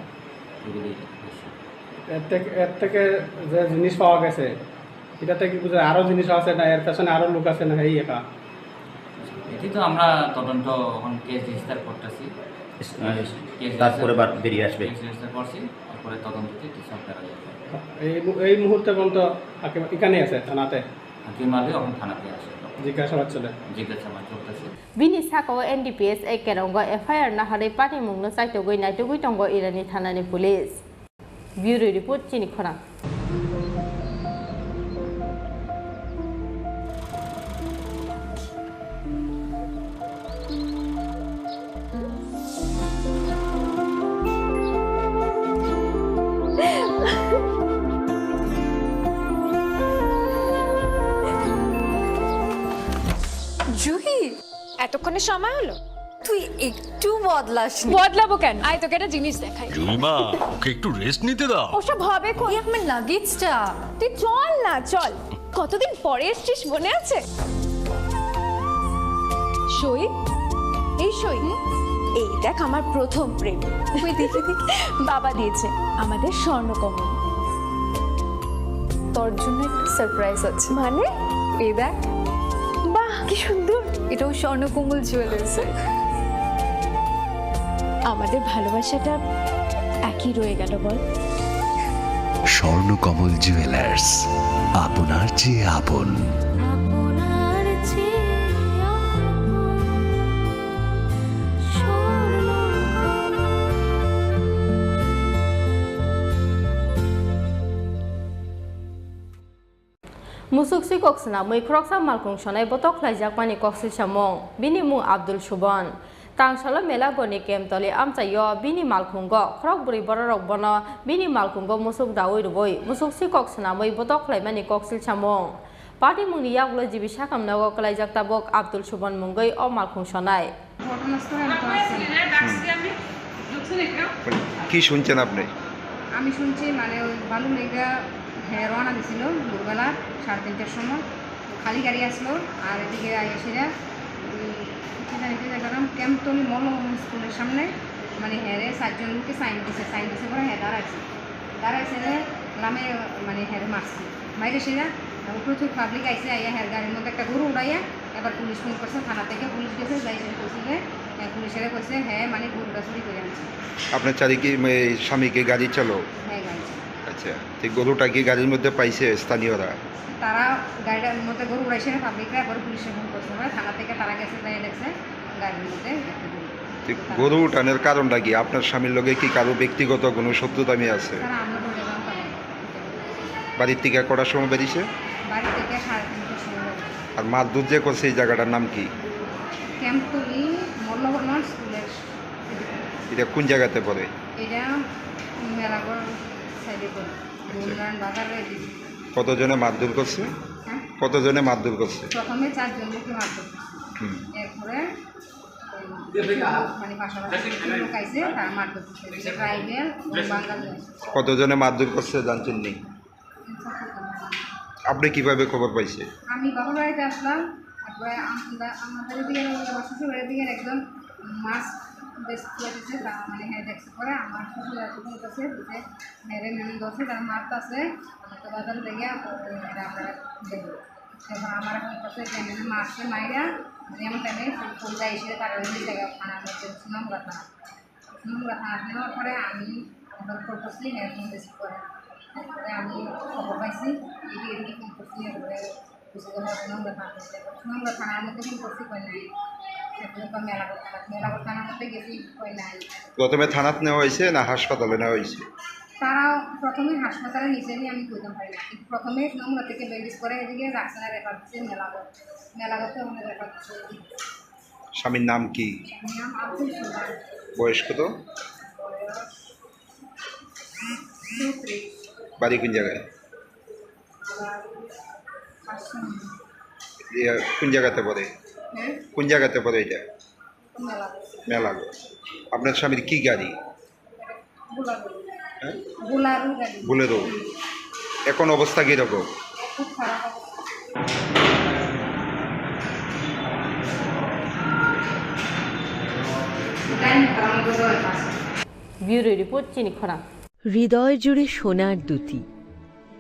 এগুলি পাইছি। এর থেকে যে জিনিস পাওয়া গেছে এটাতে কি বুঝে আরও জিনিস আছে না এর পেছনে আরও লোক আছে না এই একা? এটি তো আমরা তদন্ত এখন কেস রেজিস্টার করতেছি, তারপরে বেরিয়ে আসবে। কেস রেজিস্টার করছি, তারপরে তদন্ততে সব দেখা যাবে। এই মুহূর্তে পর্যন্ত এখানে আছে থানাতে? হাকিম আলী এখন থানাতে আছে, জিজ্ঞাসাবাদ চলে, জিজ্ঞাসাবাদ চলতেছে। बिनि साकाव NDPS एकेरंगो FIR नाहारै पार्टी मुंनो साइटोगै नाइटोगै टंगो इरानी थानानि पुलिस। ब्यूरो रिपोर्ट चिनि खरां। জুহি, এতক্ষণে সময় হলো? তুই একটু বদলাসনি। বদলাবো কেন? আয় তোকে একটা জিনিস দেখাই। জুইমা, ওকে একটু রেস্ট নিতে দাও। ওসব হবে কই? আমার লাগেজটা। তুই চল না, চল। কতদিন পরে এসেছিস মনে আছে? সই, এই সই, এই দেখ আমার প্রথম প্রেম। তুই দেখে দেখ, বাবা দিয়েছে আমাদের স্বর্ণকমল। তোর জন্য একটা সারপ্রাইজ আছে। মানে? এই দেখ। বাহ, কি সুন্দর। এটাও স্বর্ণকমল জুয়েলার্সে। আমাদের ভালোবাসাটা একই রয়ে গেল বল। স্বর্ণকমল জুয়েলার্স, আপনার চেয়ে আপন। मुसुकसी कक्सना मैख्रक्सा मालकुं सनाय बतक लाइजाकमानि कक्सि सामं बिनि मुं आब्दुल सुबन तांसालो मेला गनि केमतले आमचायो बिनि मालकुंगो ख्रक बुरि बररक बन बिनि मालकुंगो मुसुक दावै रुबै मुसुकसी कक्सना मै बतक लाइमानि कक्सि सामं पार्टी मुंनि यागलो जिबि साकामनागो लाइजाक ताबक आब्दुल सुबन मुंगै अ मालकुं सनाय কি শুনছেন আপনি? আমি শুনছি মানে ওই বালু লেগা রওনা দিছিল ভোরবেলা 3:30টার সময়, খালি গাড়ি আসলো আর এদিকে এসেরা গেলাম ক্যাম্পতলি মল স্কুলের সামনে, মানে হ্যারে 4জন লোককে সাইন দিছে পরে হ্যাঁ দাঁড়াইছে নামে মানে হ্যারে মারছে মাইরে সেরা প্রচুর পাবলিক আইসে আইয়া হ্যার গাড়ির মধ্যে একটা গরু উড়াইয়া এবার পুলিশ ফোন করছে, থানা থেকে পুলিশ গেছে, যাইছে কইছে যে পুলিশেরা কইছে হ্যাঁ মানে গরুটা চুরি করে আনছে। আপনার চারিকে স্বামীকে গাড়ি চালো? হ্যাঁ গাড়ি। আচ্ছা, তো গরুটা কি গাড়ির মধ্যে পাইছে স্থানীয়রা? তারা গাড়িটার মধ্যে গরু উড়াইছে না পাবলিকরা, এবার পুলিশে ফোন করছে, থানা থেকে তারা গেছে, যাই দেখছে গাড়ির মধ্যে একটা গরু। গরু উঠানোর কারণটা কি? আপনার স্বামীর লগে কি কারো ব্যক্তিগত কোনো শত্রুতামি আছে? বাড়ির থেকে কটার সময় বেরিয়েছে? বাড়ি থেকে 3:30টার সময়। আর মারধর যে করছে এই জায়গাটার নাম কি? ক্যাম্পতলি মল্লবর্মন স্কুলের। এটা কোন জায়গাতে পড়ে? এটা মেলাগড় সাইডে পড়ে, গুলরান বাজারে। কতজনে মারধর করছে? হ্যাঁ, কতজনে মারধর করছে? প্রথমে 4জন লোককে মারধর করছে, এরপরে মানে পাশাপাশি লোক আইছে তারা মারধর করছে, ট্রাইবেল বাঙালি। কতজনে মারধর করছে জানছেন নি? আপনি কিভাবে খবর পাইছে? আমি বাবার বাড়িতে আসলাম, তারপরে আমাদের দিকে শ্বশুরের দিকে একজন মাছ বেশ দিচ্ছে, মানে হ্যাঁ দেখছে পরে আমার শ্বশুর ফোন করছে যে হ্যাঁ মেনু দশে তারা মাছ আছে তো বাজারে দেখে এটা আমরা দেখবো। তখন আমার ফোন করছে যে মাছকে মাইরা যেমন টাইমে ফুলটা এসে তারা ওই জায়গায় থানার মধ্যে নোংরা থানা নেওয়ার পরে আমি এবার পারপাসলি হ্যাঁ ফোন রিসিভ করে তারপরে আমি খবর পাইছি এদিকে ফোন করছি এরপরে বুঝে গেল আমরা থানার মধ্যে ফোন করছি কই নাই তারপরে মেলাঘর থানার মধ্যে গেছি কই নাই। প্রথমে থানাত নেওয়া হয়েছে না হাসপাতালে নেওয়া হয়েছে? তারা প্রথমে হাসপাতালে নিচে নিয়ে আমি কইতাম পারি না, কিন্তু প্রথমে নোংরা থেকে বেরিস করে এদিকে রাস্তা রেফার দিচ্ছে মেলাঘরতে ওখানে রেফার দিচ্ছে। স্বামীর নাম কি? নাম আব্দুল সুলতান। বয়স কত? বাড়ি কোন জায়গায়? কোন জায়গাতে পড়ে? কোন জায়গাতে পড়ে এটা? মেলাঘর। আপনার স্বামীর কি গাড়ি? বুলেরো। এখন অবস্থা কিরকম? Bureau report চিনিখরা। হৃদয় জুড়ে সোনার দুটি,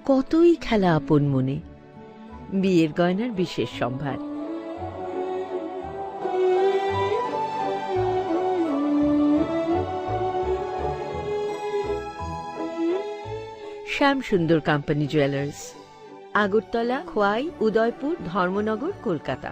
কতই খেলা আপন মনে, বিয়ের গয়নার বিশেষ সম্ভার। শ্যাম সুন্দর company jewellers, Agartala, Khowai, Udaipur, Dharmanagar, Kolkata.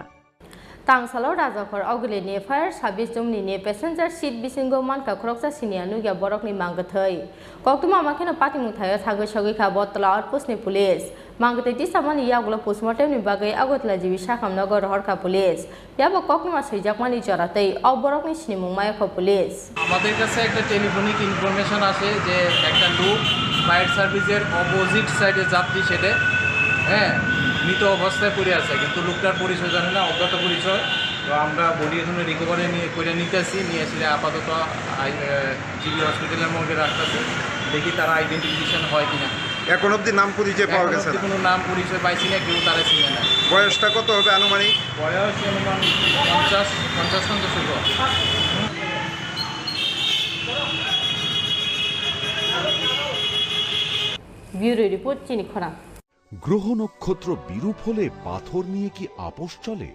Tangsalo Rajakor Ogilini Fire Sabis Jumni Passenger Seat Bisingo Manka Kroksa Sinia Nuga Borokni Mangathai. Koktuma Makina Pati Muthaya Sagashogika Botla Outpost Police. Mangati Samani Yagula Postmortem Bagai Agotla Jivishakam Nagor Horka Police. Yaba Kokuma Sijakmani Jarate, or Borokni Snimumayako Police. আমাদের কাছে একটা telephonic information আসে যে একটা লোক fire সার্ভিসের opposite সাইডে যাত্রী সেটে হ্যাঁ মৃত অবস্থায় পড়ে আছে, কিন্তু লোকটার পরিচয় জানে না, অজ্ঞাত পরিচয়। তো আমরা বডি এখানে রিকভারি করে নিতেছি, নিয়ে এসে আপাতত জিবি হসপিটালের মধ্যে রাখতেছে, দেখি তারা আইডেন্টিফিকেশন হয় কিনা। এখন অবধি নাম পরিচয় পাওয়া গেছে না? কোনো নাম পরিচয় পাইছি না, কেউ তারা চিনে না। বয়সটা কত হবে আনুমানিক? বয়স অনুমান 50-55 হবে। ব্যুরো রিপোর্ট চিনিখরা। গ্রহ নক্ষত্র বিরূপ হলে পাথর নিয়ে কি আপোষ চলে?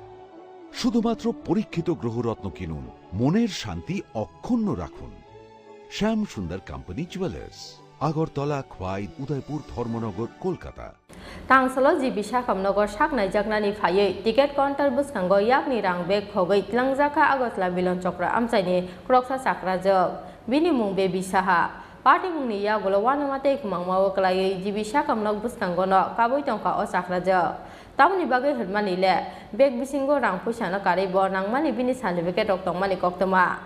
শুধুমাত্র পরীক্ষিত গ্রহরত্ন কিনুন, মনের শান্তি অক্ষুণ্ণ রাখুন। শ্যাম সুন্দর company jewellers, Agartala, Khowai, Udaipur, Dharmanagar, Kolkata. Tangsalo Jibishakam Nogor Shaknai Jagnani Faye, Ticket Counter Buskango Yakni Rang Bek Hogay Tlangzaka Agotla Bilon Chokra Amsani, Kroksa Sakra Jog, Binimung Baby Saha. Party Muni Yagola Wanamate Mamawaklay Jibishakam Nog Buskangono, Kabutonka or Sakraja. Tamni Bagay had money le, Beg Bisingo Rang Pushana Karibo, Nang Mani Binis Certificate of Tomani Koktama.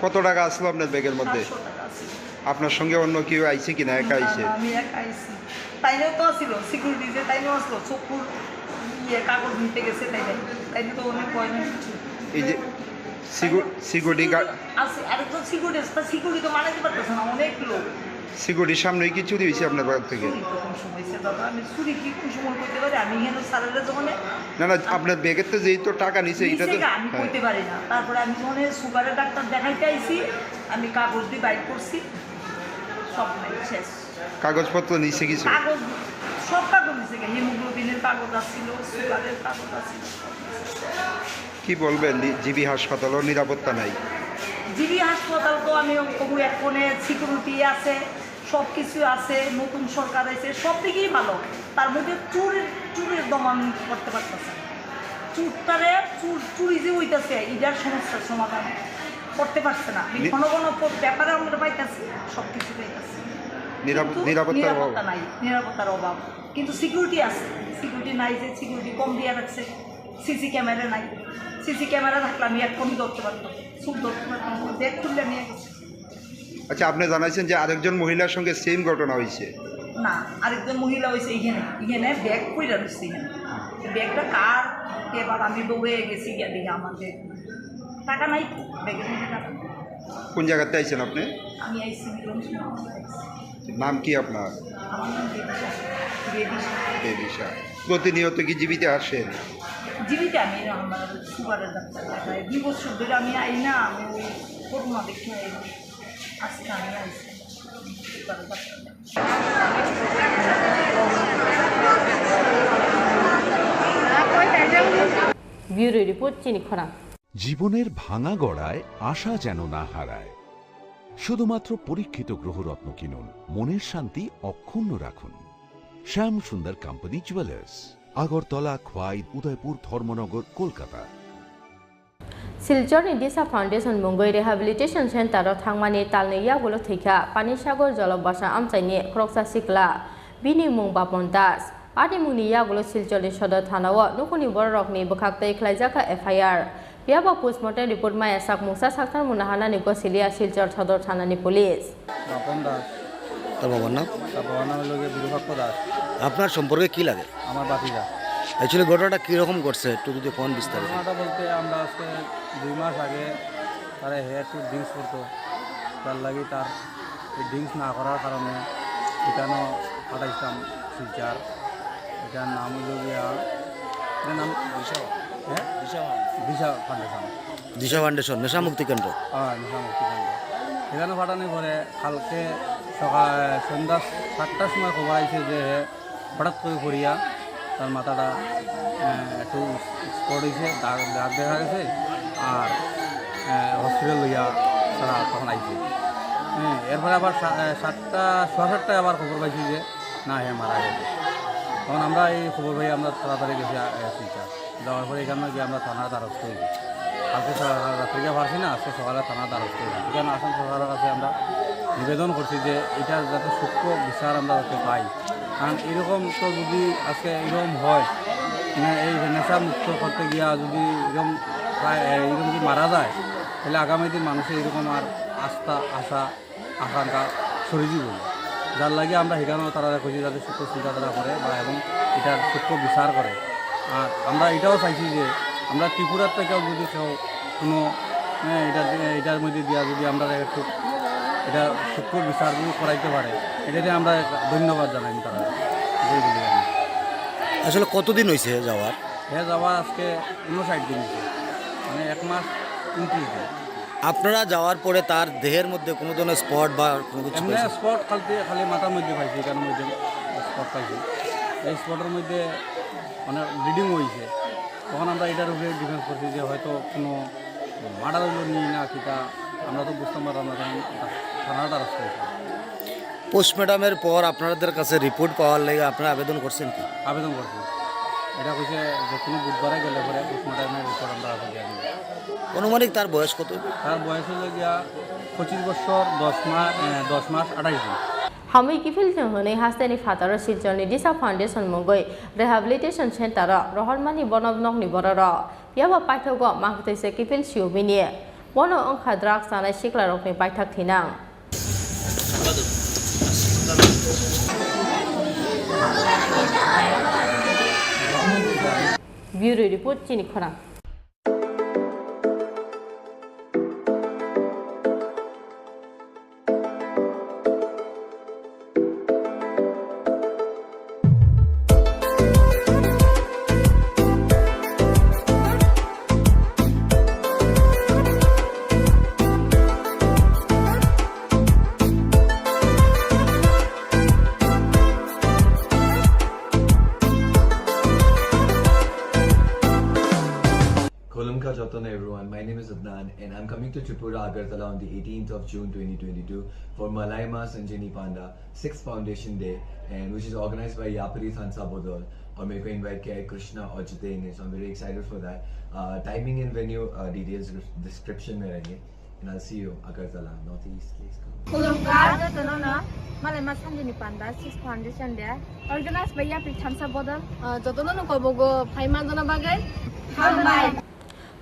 কত টাকা আসলো আপনার ব্যাগের মধ্যে? আপনার সঙ্গে অন্য কেউ আইছে কিনা? একা আইছে? আমি একা আইছি। তাইলেও তো ছিল সিকিউরিটি, যে তাইলেও আসলো চকুর কাগজ নিতে গেছে, তাইলে তো অনেক ভয় নেই। এই যে সিকিউরিটি গার্ড আছে, আরেকজন সিকিউরিটি তো মানাতে পারতেছে না, অনেক লোক। সিকিউরিটির সামনে কি চুরি হয়েছে আপনার ব্যাগ থেকে? আমি চুরি কি কোন সময় করতে পারি? আমি এখানে সারালে যখন না আপনার ব্যাগের তো যেই তো টাকা নিছে এটা তো আমি করতে পারি না। তারপরে আমি যখন সুগারের ডাক্তার দেখাইতে আইছি, আমি কাগজ দিয়ে বাইক করছি, সব শেষ। কাগজপত্র নিছে কিছু? কাগজ সব কাগজ নিছে, হিমোগ্লোবিনের কাগজ আসছিল, সুগারের কাগজ আসছিল। কি বলবেন, জিবি হাসপাতালও নিরাপত্তা নাই? জিবি হাসপাতাল তো আমি এখনে সিকিউরিটি আছে, সব কিছু আছে, নতুন সরকার আছে, সব দিকেই ভালো। তার মধ্যে চুরের দমন করতে পারতেছে, চুরি যে হইতেছে এটার সমস্যার সমাধান করতে পারছে না। ঘন ঘন ব্যাপারে আমরা পাইতেছি, সব কিছু পাইতেছি, নিরাপত্তা নাই, নিরাপত্তার অভাব। কিন্তু সিকিউরিটি আছে, সিকিউরিটি নাই, যে সিকিউরিটি কম দিয়ে রাখছে। সিসি ক্যামেরা নাই, সিসি ক্যামেরা থাকলে আমি এক্ষুনি ধরতে পারতাম, চুপ ধরতে পারতাম, ব্যাগ খুললে নিয়ে গেছে। আচ্ছা, আপনি জানাইছেন যে আরেকজন মহিলার সঙ্গে সেম ঘটনা হয়েছে? না, আরেকজন মহিলা হয়েছে এখানে ব্যাগ কইরা রয়েছে, এখানে ব্যাগটা কার এবার আমি দৌড়ে গেছি, গিয়ে দেখি আমাদের টাকা নাই, ব্যাগের মধ্যে টাকা। কোন জায়গাতে আইছেন আপনি? আমি আইসি মিলন। নাম কি আপনার? আমার নাম বেবিশা। প্রতিনিয়ত কি জীবিতে আসেন? জীবিতে আমি আমার সুগারের ডাক্তার দেখাই 2 বছর ধরে আমি আই না, আমি ওই করোনা দেখে আজকে আমি আইসি সুগারের ডাক্তার। Bureau report চিনিখরা। জীবনের ভাঙা গড়ায় আশা যেন না হারায়। শুধুমাত্র পরীক্ষিত গ্রহরত্ন কিনুন, মনের শান্তি অক্ষুণ্ণ রাখুন। শ্যাম সুন্দর কোম্পানি জুয়েলার্স, আগরতলা, খোয়াই, উদয়পুর, ধর্মনগর, কলকাতা। শিলচর দিশা ফাউন্ডেশন মুঙ্গই রিহ্যাবিলিটেশন সেন্টার থাংমানি তালনি ইয়াগুলো থৈখা পানিসাগর জলবাসা আমচাইনি ख्रक्सा सिख्ला बिनि मुं बापन दास आदि मुंनि यागुलो शिलचरनि सदर थानाव नुखुनि बररकनि बखाक्तै खलाइजाखा एफआईआर बियाबा पोस्टमर्टम रिपोर्ट माया साकमुसा साक्थार मुनाहानानि गसिलिया शिलचर सदर थानानि पुलिस। বাপন দাস। তার বাবার নাম? তার বাবার নাম হলো বিরূপাক্ষ দাস। আপনার সম্পর্কে কি লাগে? আমার বাতিজা। অ্যাকচুয়ালি ঘটনাটা কীরকম ঘটছে একটু যদি কোন বিস্তারিত? ঘটনাটা বলতে আমরা আজকে 2 মাস আগে তারা হেয়ার টু ড্রিঙ্কস করতো, তার লাগে তার এই ড্রিঙ্কস না করার কারণে এখানে পাঠাইছিলাম শিলচার। এটার নাম হলো গিয়া এটার নাম হ্যাঁ দিশা ফাউন্ডেশন। দিশা ফাউন্ডেশন নেশা মুক্তি কেন্দ্র। হ্যাঁ নেশা মুক্তি কেন্দ্র। এখানে পাঠানোর পরে কালকে সকাল সন্ধ্যা 7টার সময় খবর আইছে যে হঠাৎ করে পড়িয়া তার মাথাটা একটু স্পট হয়েছে, দাগ দেখা গেছে, আর হসপিটাল লইয়া তারা তখন আইছে। হ্যাঁ, এরপরে আবার 7টায় আবার খবর পাইছি যে না হ্যাঁ মারা গেছে। তখন আমরা এই খবর পাই আমরা তাড়াতাড়ি গেছি শিলচর। যাওয়ার পরে এখানে গিয়ে আমরা থানার দ্বারস্থ হয়েছি। কালকে রাত্রে গিয়ে পারছি না, আজকে সকালে থানার দ্বারস্থ হয়েছি। এখানে আসাম সরকারের কাছে আমরা নিবেদন করছি যে এটা যাতে সূক্ষ্ম বিচার আমরা যাতে পাই। কারণ এরকম তো যদি আজকে এরকম হয়, এই নেশা মুক্ত করতে গিয়া যদি এরকম যদি মারা যায়, তাহলে আগামী দিন মানুষের এরকম আর আস্থা আশা আকাঙ্ক্ষা সরে যাব। যার লাগে আমরা সেখানেও তারা খুঁজি যাতে সূক্ষ্ম চিন্তাধারা করে বা এবং এটার সূক্ষ্ম বিচার করে। আর আমরা এটাও চাইছি যে আমরা ত্রিপুরার থেকেও যদি কেউ কোনো এটার মধ্যে দিয়া যদি আমরা একটু এটা সূক্ষ্ম বিচার যদি করাইতে পারে, এটাতে আমরা ধন্যবাদ জানাই তারা। আসলে কতদিন হয়েছে যাওয়ার? হ্যাঁ, যাওয়ার আজকে 59 দিন হয়েছে, মানে 1 মাস 29 দিন। আপনারা যাওয়ার পরে তার দেহের মধ্যে কোনো ধরনের স্পট বা কোনো কিছু? স্পট খালি মাথার মধ্যে পাইছি, এখানের মধ্যে স্পট পাইছি। এই স্পটের মধ্যে মানে ব্লিডিং হয়েছে। তখন আমরা এটার উপরে ডিফেন্স করছি যে হয়তো কোনো মার্ডার হইল নিই না কিটা, আমরা তো বুঝতাম পারলাম না, তখন থানার দ্বারস্থ হয়েছে। পোস্টমর্টমের পর আপনাদের কাছে রিপোর্ট পাওয়ার লাগে আপনারা আবেদন করছেন কি? আবেদন করছি। এটা কইছে যে কোনো বুধবারে গেলে পরে পোস্টমর্টমের রিপোর্ট আমরা দিয়ে দিব। অনুমানিক তার বয়স কত? তার বয়স হলো গিয়া 25 বছর 10 মাস 28 দিন। হামই কিফিল হনে হাস্তানি ফাতার শিলচরনি দিশা ফাউন্ডেশন মুঙ্গই রিহ্যাবিলিটেশন সেন্টার রহনমানি বনবনকনি বরর ইয়াবা পাঠ্যগ মাহতৈसे কিফিল সিউबिनि বন अंखा ड्राग्स जानाय सिख्लारकनि पाइथाक थिनां ब्यूरो रिपोर्ट चिनि खरा। Everyone, my name is Adnan and I'm coming to Tripura Agartala on the 18th of June 2022 for Malaima Sanjini Panda 6th Foundation Day, and which is organized by Yapari Thansa Bodol, or may I invite K. Krishna or Jitendra, so I'm very excited for that. Timing and venue details description mein rahenge, and I'll see you Agartala, Northeast. Please come. Malaima Sanjini Panda 6th Foundation Day organized by Yapari Thansa Bodol jotono kobogo phaima jona bagai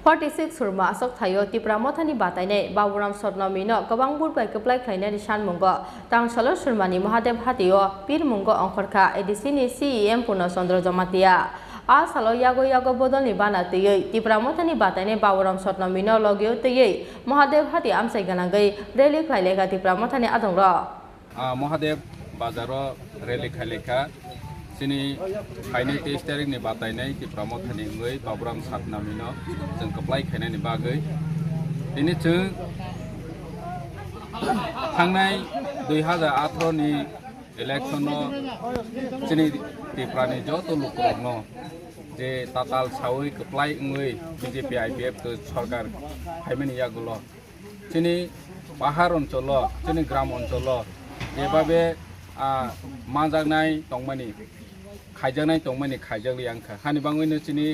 46 सुरमा असक थायो तिप्रा मथानि बाताइने बाबुराम सदनमिनो गोबां बुरबाय गोप्लाय खायनानि सानमुंग तांसल सुरमानि Mahadev हातियो पीरमुंग अंखरखा एडिसिनि CM पुर्न चंद्र जमातिया आ सालो यागो यागो बदलनि बाना तैयै तिप्रा मथानि बाताइने बाबुराम सदनमिनो लगियो तैयै महादेव हाति आमसाय गनांगै rally खायलेखा Tipra मथानि आदंग Mahadev बाजारो rally खायलेखा Sini kaini 23 tarik ni batai nai ti pramothani ngoi baburam satnamino jeng keplai khainai ni bagai ini jeng thangnai 2018 ni election no sini ti prani joto lukrok no je tatal sawi keplai ngoi BJP IPF to sarkar haimani yagulo sini পাহাড় অঞ্চল जोंनि গ্রাম অঞ্চল এভাবে মাজাগনাय दंमानि खायजानाय दंमानि खायजागलि आंखा हानिबाङैनो जोंनि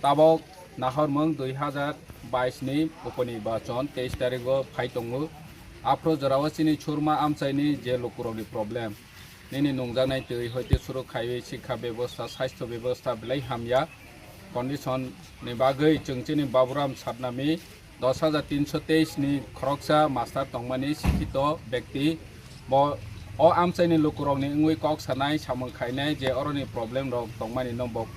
ताबक नाहरमों 2022 नि उपनिर्वाचन 23 तारिखआव phi दङ Afro जराव जोंनि सुरमा आमचाइनि जे लकुरनि problem निनि नंजानाय दै हयते सुरु खायै शिक्षा व्यवस्था स्वास्थ्य व्यवस्था बिलाइ हामया कन्डिशन नि बागै जों जोंनि बाबुराम साबनामी 10,323 नि खरकसा मास्टार दंमानि शिक्षित व्यक्ति अ आमचाइनि लकुरनि इंगै कक सानाय सामं खायनाय जे अरनि प्रब्लेम रक दंमानि नम्बक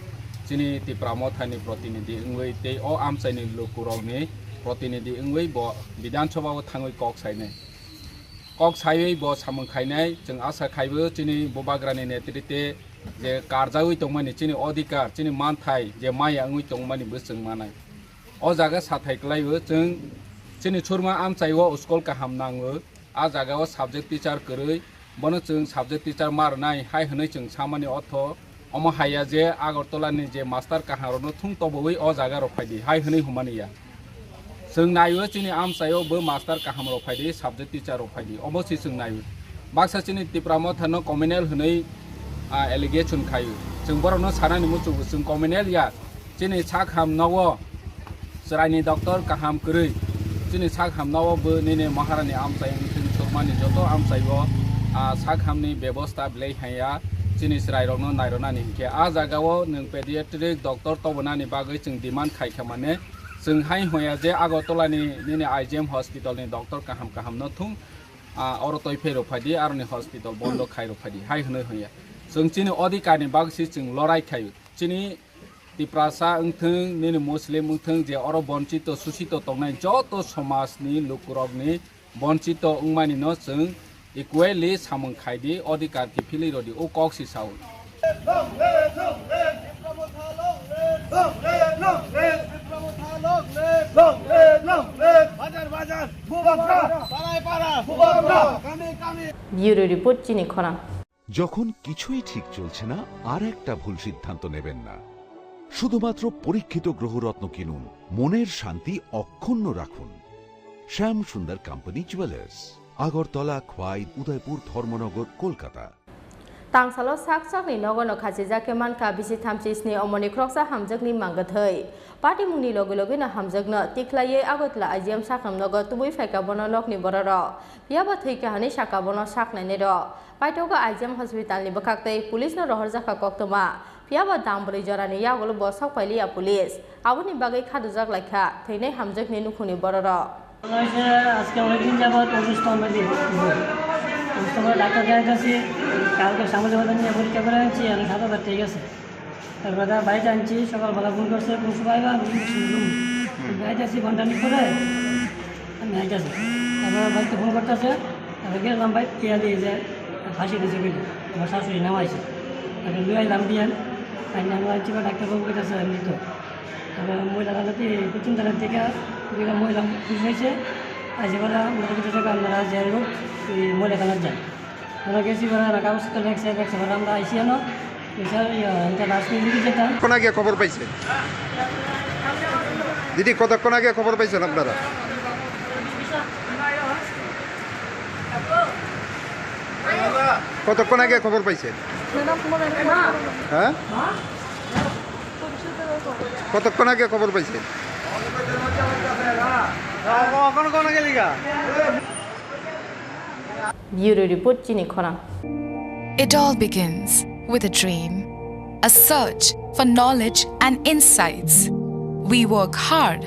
जोंनि तिप्रामो थानि प्रतिनिधि इंगै ते अ आमचाइनि लकुरनि प्रतिनिधि इंगै ब विधानसभाव थाङै कक सायनाय कक सायै ब सामं खायनाय जों आसा खायबो जोंनि बबाग्रानि नेतृत्वे जे कारजावै दंमानि जोंनि अधिकार जोंनि मानथाय जे माइ आङै दंमानि बोसों मानाय अ जागा साथायख्लायबो जों जोंनि सुरमा आमचाइव स्कुल गाहाम नाङो आ जागाव साबजेक्ट टीचार करै बनो जों साबजेक्ट टीचार मारनाय हाय होनै जों सामानि अर्थ अम हाया जे आगरतलानि जे मास्टार काहारनो थुं तबबै अ जागा रफायदि हाय होनै हुमानिया जों नायो जोंनि आमचाइवबो मास्टार काहाम रफायदि साबजेक्ट टीचार रफायदि अबसि जों नायो बाक्सा जोंनि तिप्रामो थानो कमिउनेल होनै एलिगेशन खायो जों बरनो सानानि मुचु जों कमिउनेल या जोंनि सा खामनाव सरायनि डक्टर काहाम करै जोंनि सा खामनावबो निने महारानी आमचाइ जों सुरमानि जत आमचाइव सा खामनि व्यवस्था बिलाइ हाया जोंनि रायरनो नायरनानि के आ जागाव नों पेडियाट्रिक डक्टर तबनानि बागै जों डिमान्ड खायखा माने जों हाय होया जे आगरतलानि निने आइजेम हस्पिटालनि डक्टर काहाम काहामनो थुं अरतय फेरफायदि आरनि हस्पिटाल बन्द खायरफायदि हाय होनो होया जों जोंनि अधिकारनि बागै जों लड़ाई खायो जोंनि तिप्रासा उंथों निने मुस्लिम उंथों जे अर बंचित सुचित तंनाय जत समाजनि लुकुरगनि बंचित उंमानि न जों इक्वेलि सामं खायदि अधिकार की फिलि रदि ओ कक्सि साउ ব্যুরো রিপোর্ট চিনি খরাং যখন কিছুই ঠিক চলছে না আর একটা ভুল সিদ্ধান্ত নেবেন না শুধুমাত্র পরীক্ষিত গ্রহরত্ন কিনুন মনের শান্তি অক্ষুণ্ণ রাখুন শ্যাম সুন্দর কোম্পানি জুয়েলার্স আগরতলা খোয়াই উদয়পুর ধর্মনগর কলকাতা तांसालो साकसाकनि नगरनो खासि जाके मानका बिसि थामसिसनि अमनि ख्रकसा हामजगनि मांगथै पार्टी मुंनि लगे लगेनो हामजगनो तिख्लायै आगतला आइजिएम साखम नगर तुबै फायका बनो लकनि बरर पियाबा थैका हानि साका बनो साकनायनि र पाइटोगा आइजिएम हस्पिटालनि बखाक्तै पुलिसनो रहर जाखा कक्तमा पियाबा दामब्रै जरानि यागलो बसक फाइलिया पुलिस आबुनि बागै खादुजाक लायखा थैनाय हामजगनि नुखुनि बरर আজকে অনেকদিন যাবত অসুস্থ আমরা অসুস্থ করে ডাক্তার দেখাচ্ছি কালকে সামাজিক নিয়ে পরীক্ষা করে আনছি আমি খাতা ঠিক আছে তারপরে বাড়িতে আনছি সকালবেলা ফোন করছে পরশু পাইবা বাড়িতে আসছি ঘন্টানি করে আমি আইতেছি তারপরে বাড়িতে ফোন করতেছে তারপরে গেলাম বাইক টিয়া দিয়ে যে ফাঁসি দিয়েছে বলি আমার শাশুড়ি নামাইছে তারপরে লুয়ে আইলাম দিয়ে আইন নামা আনছি বা ডাক্তারবাবু কেটেছে মৃত তারপরে মহিলা আদালতে কোচিং তালের থেকে মহিলা খুশি হয়েছে আইসে বেলা মোটামুটি টাকা আমরা যাই হোক মহিলা কালার যাই আমরা গেছি বেলা কাগজটা লেখছে বেলা আমরা আইসি আনো কতক্ষণ আগে খবর পাইছেন দিদি কতক্ষণ আগে খবর পাইছেন আপনারা কতক্ষণ আগে খবর পাইছেন হ্যাঁ কতক্ষণ আগে খবর পাইছেন ব্যুরো রিপোর্ট চিনি খরাং It all begins with a dream, a search for knowledge and insights. We work hard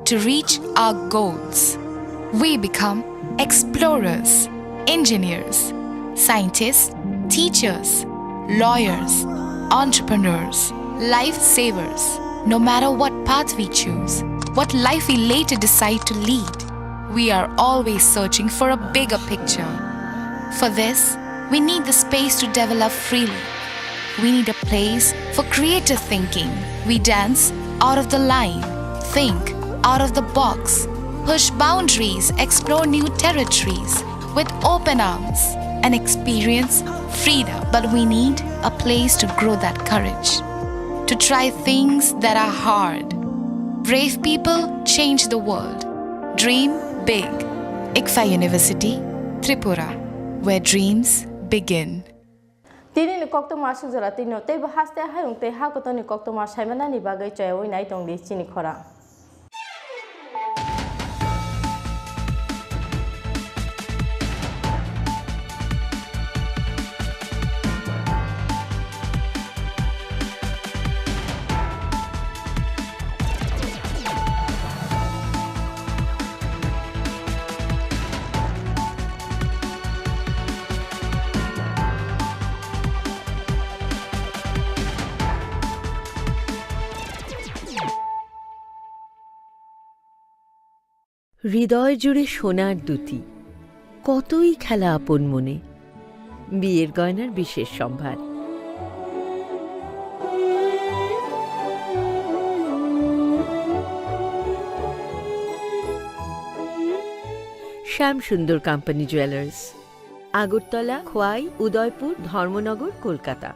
to reach our goals. We become explorers, engineers, scientists, teachers, lawyers, entrepreneurs, lifesavers. No matter what path we choose, what life we later decide to lead, we are always searching for a bigger picture. For this, we need the space to develop freely. We need a place for creative thinking. We dance out of the line, think out of the box, push boundaries, explore new territories with open arms and experience freedom. But we need a place to grow that courage, to try things that are hard. Brave people change the world. Dream big. ICFA University, Tripura, where dreams begin. Tini ni kokto masu jora tino te bahaste hayung te ha koto ni kokto mas saimana ni bagai chayoi nai tong di chini khora. হৃদয় জুড়ে সোনার দুটি, কতই খেলা আপন মনে। বিয়ের গয়নার বিশেষ সম্ভার। শ্যাম সুন্দর কোম্পানি জুয়েলার্স, আগরতলা, খোয়াই, উদয়পুর, ধর্মনগর, কলকাতা।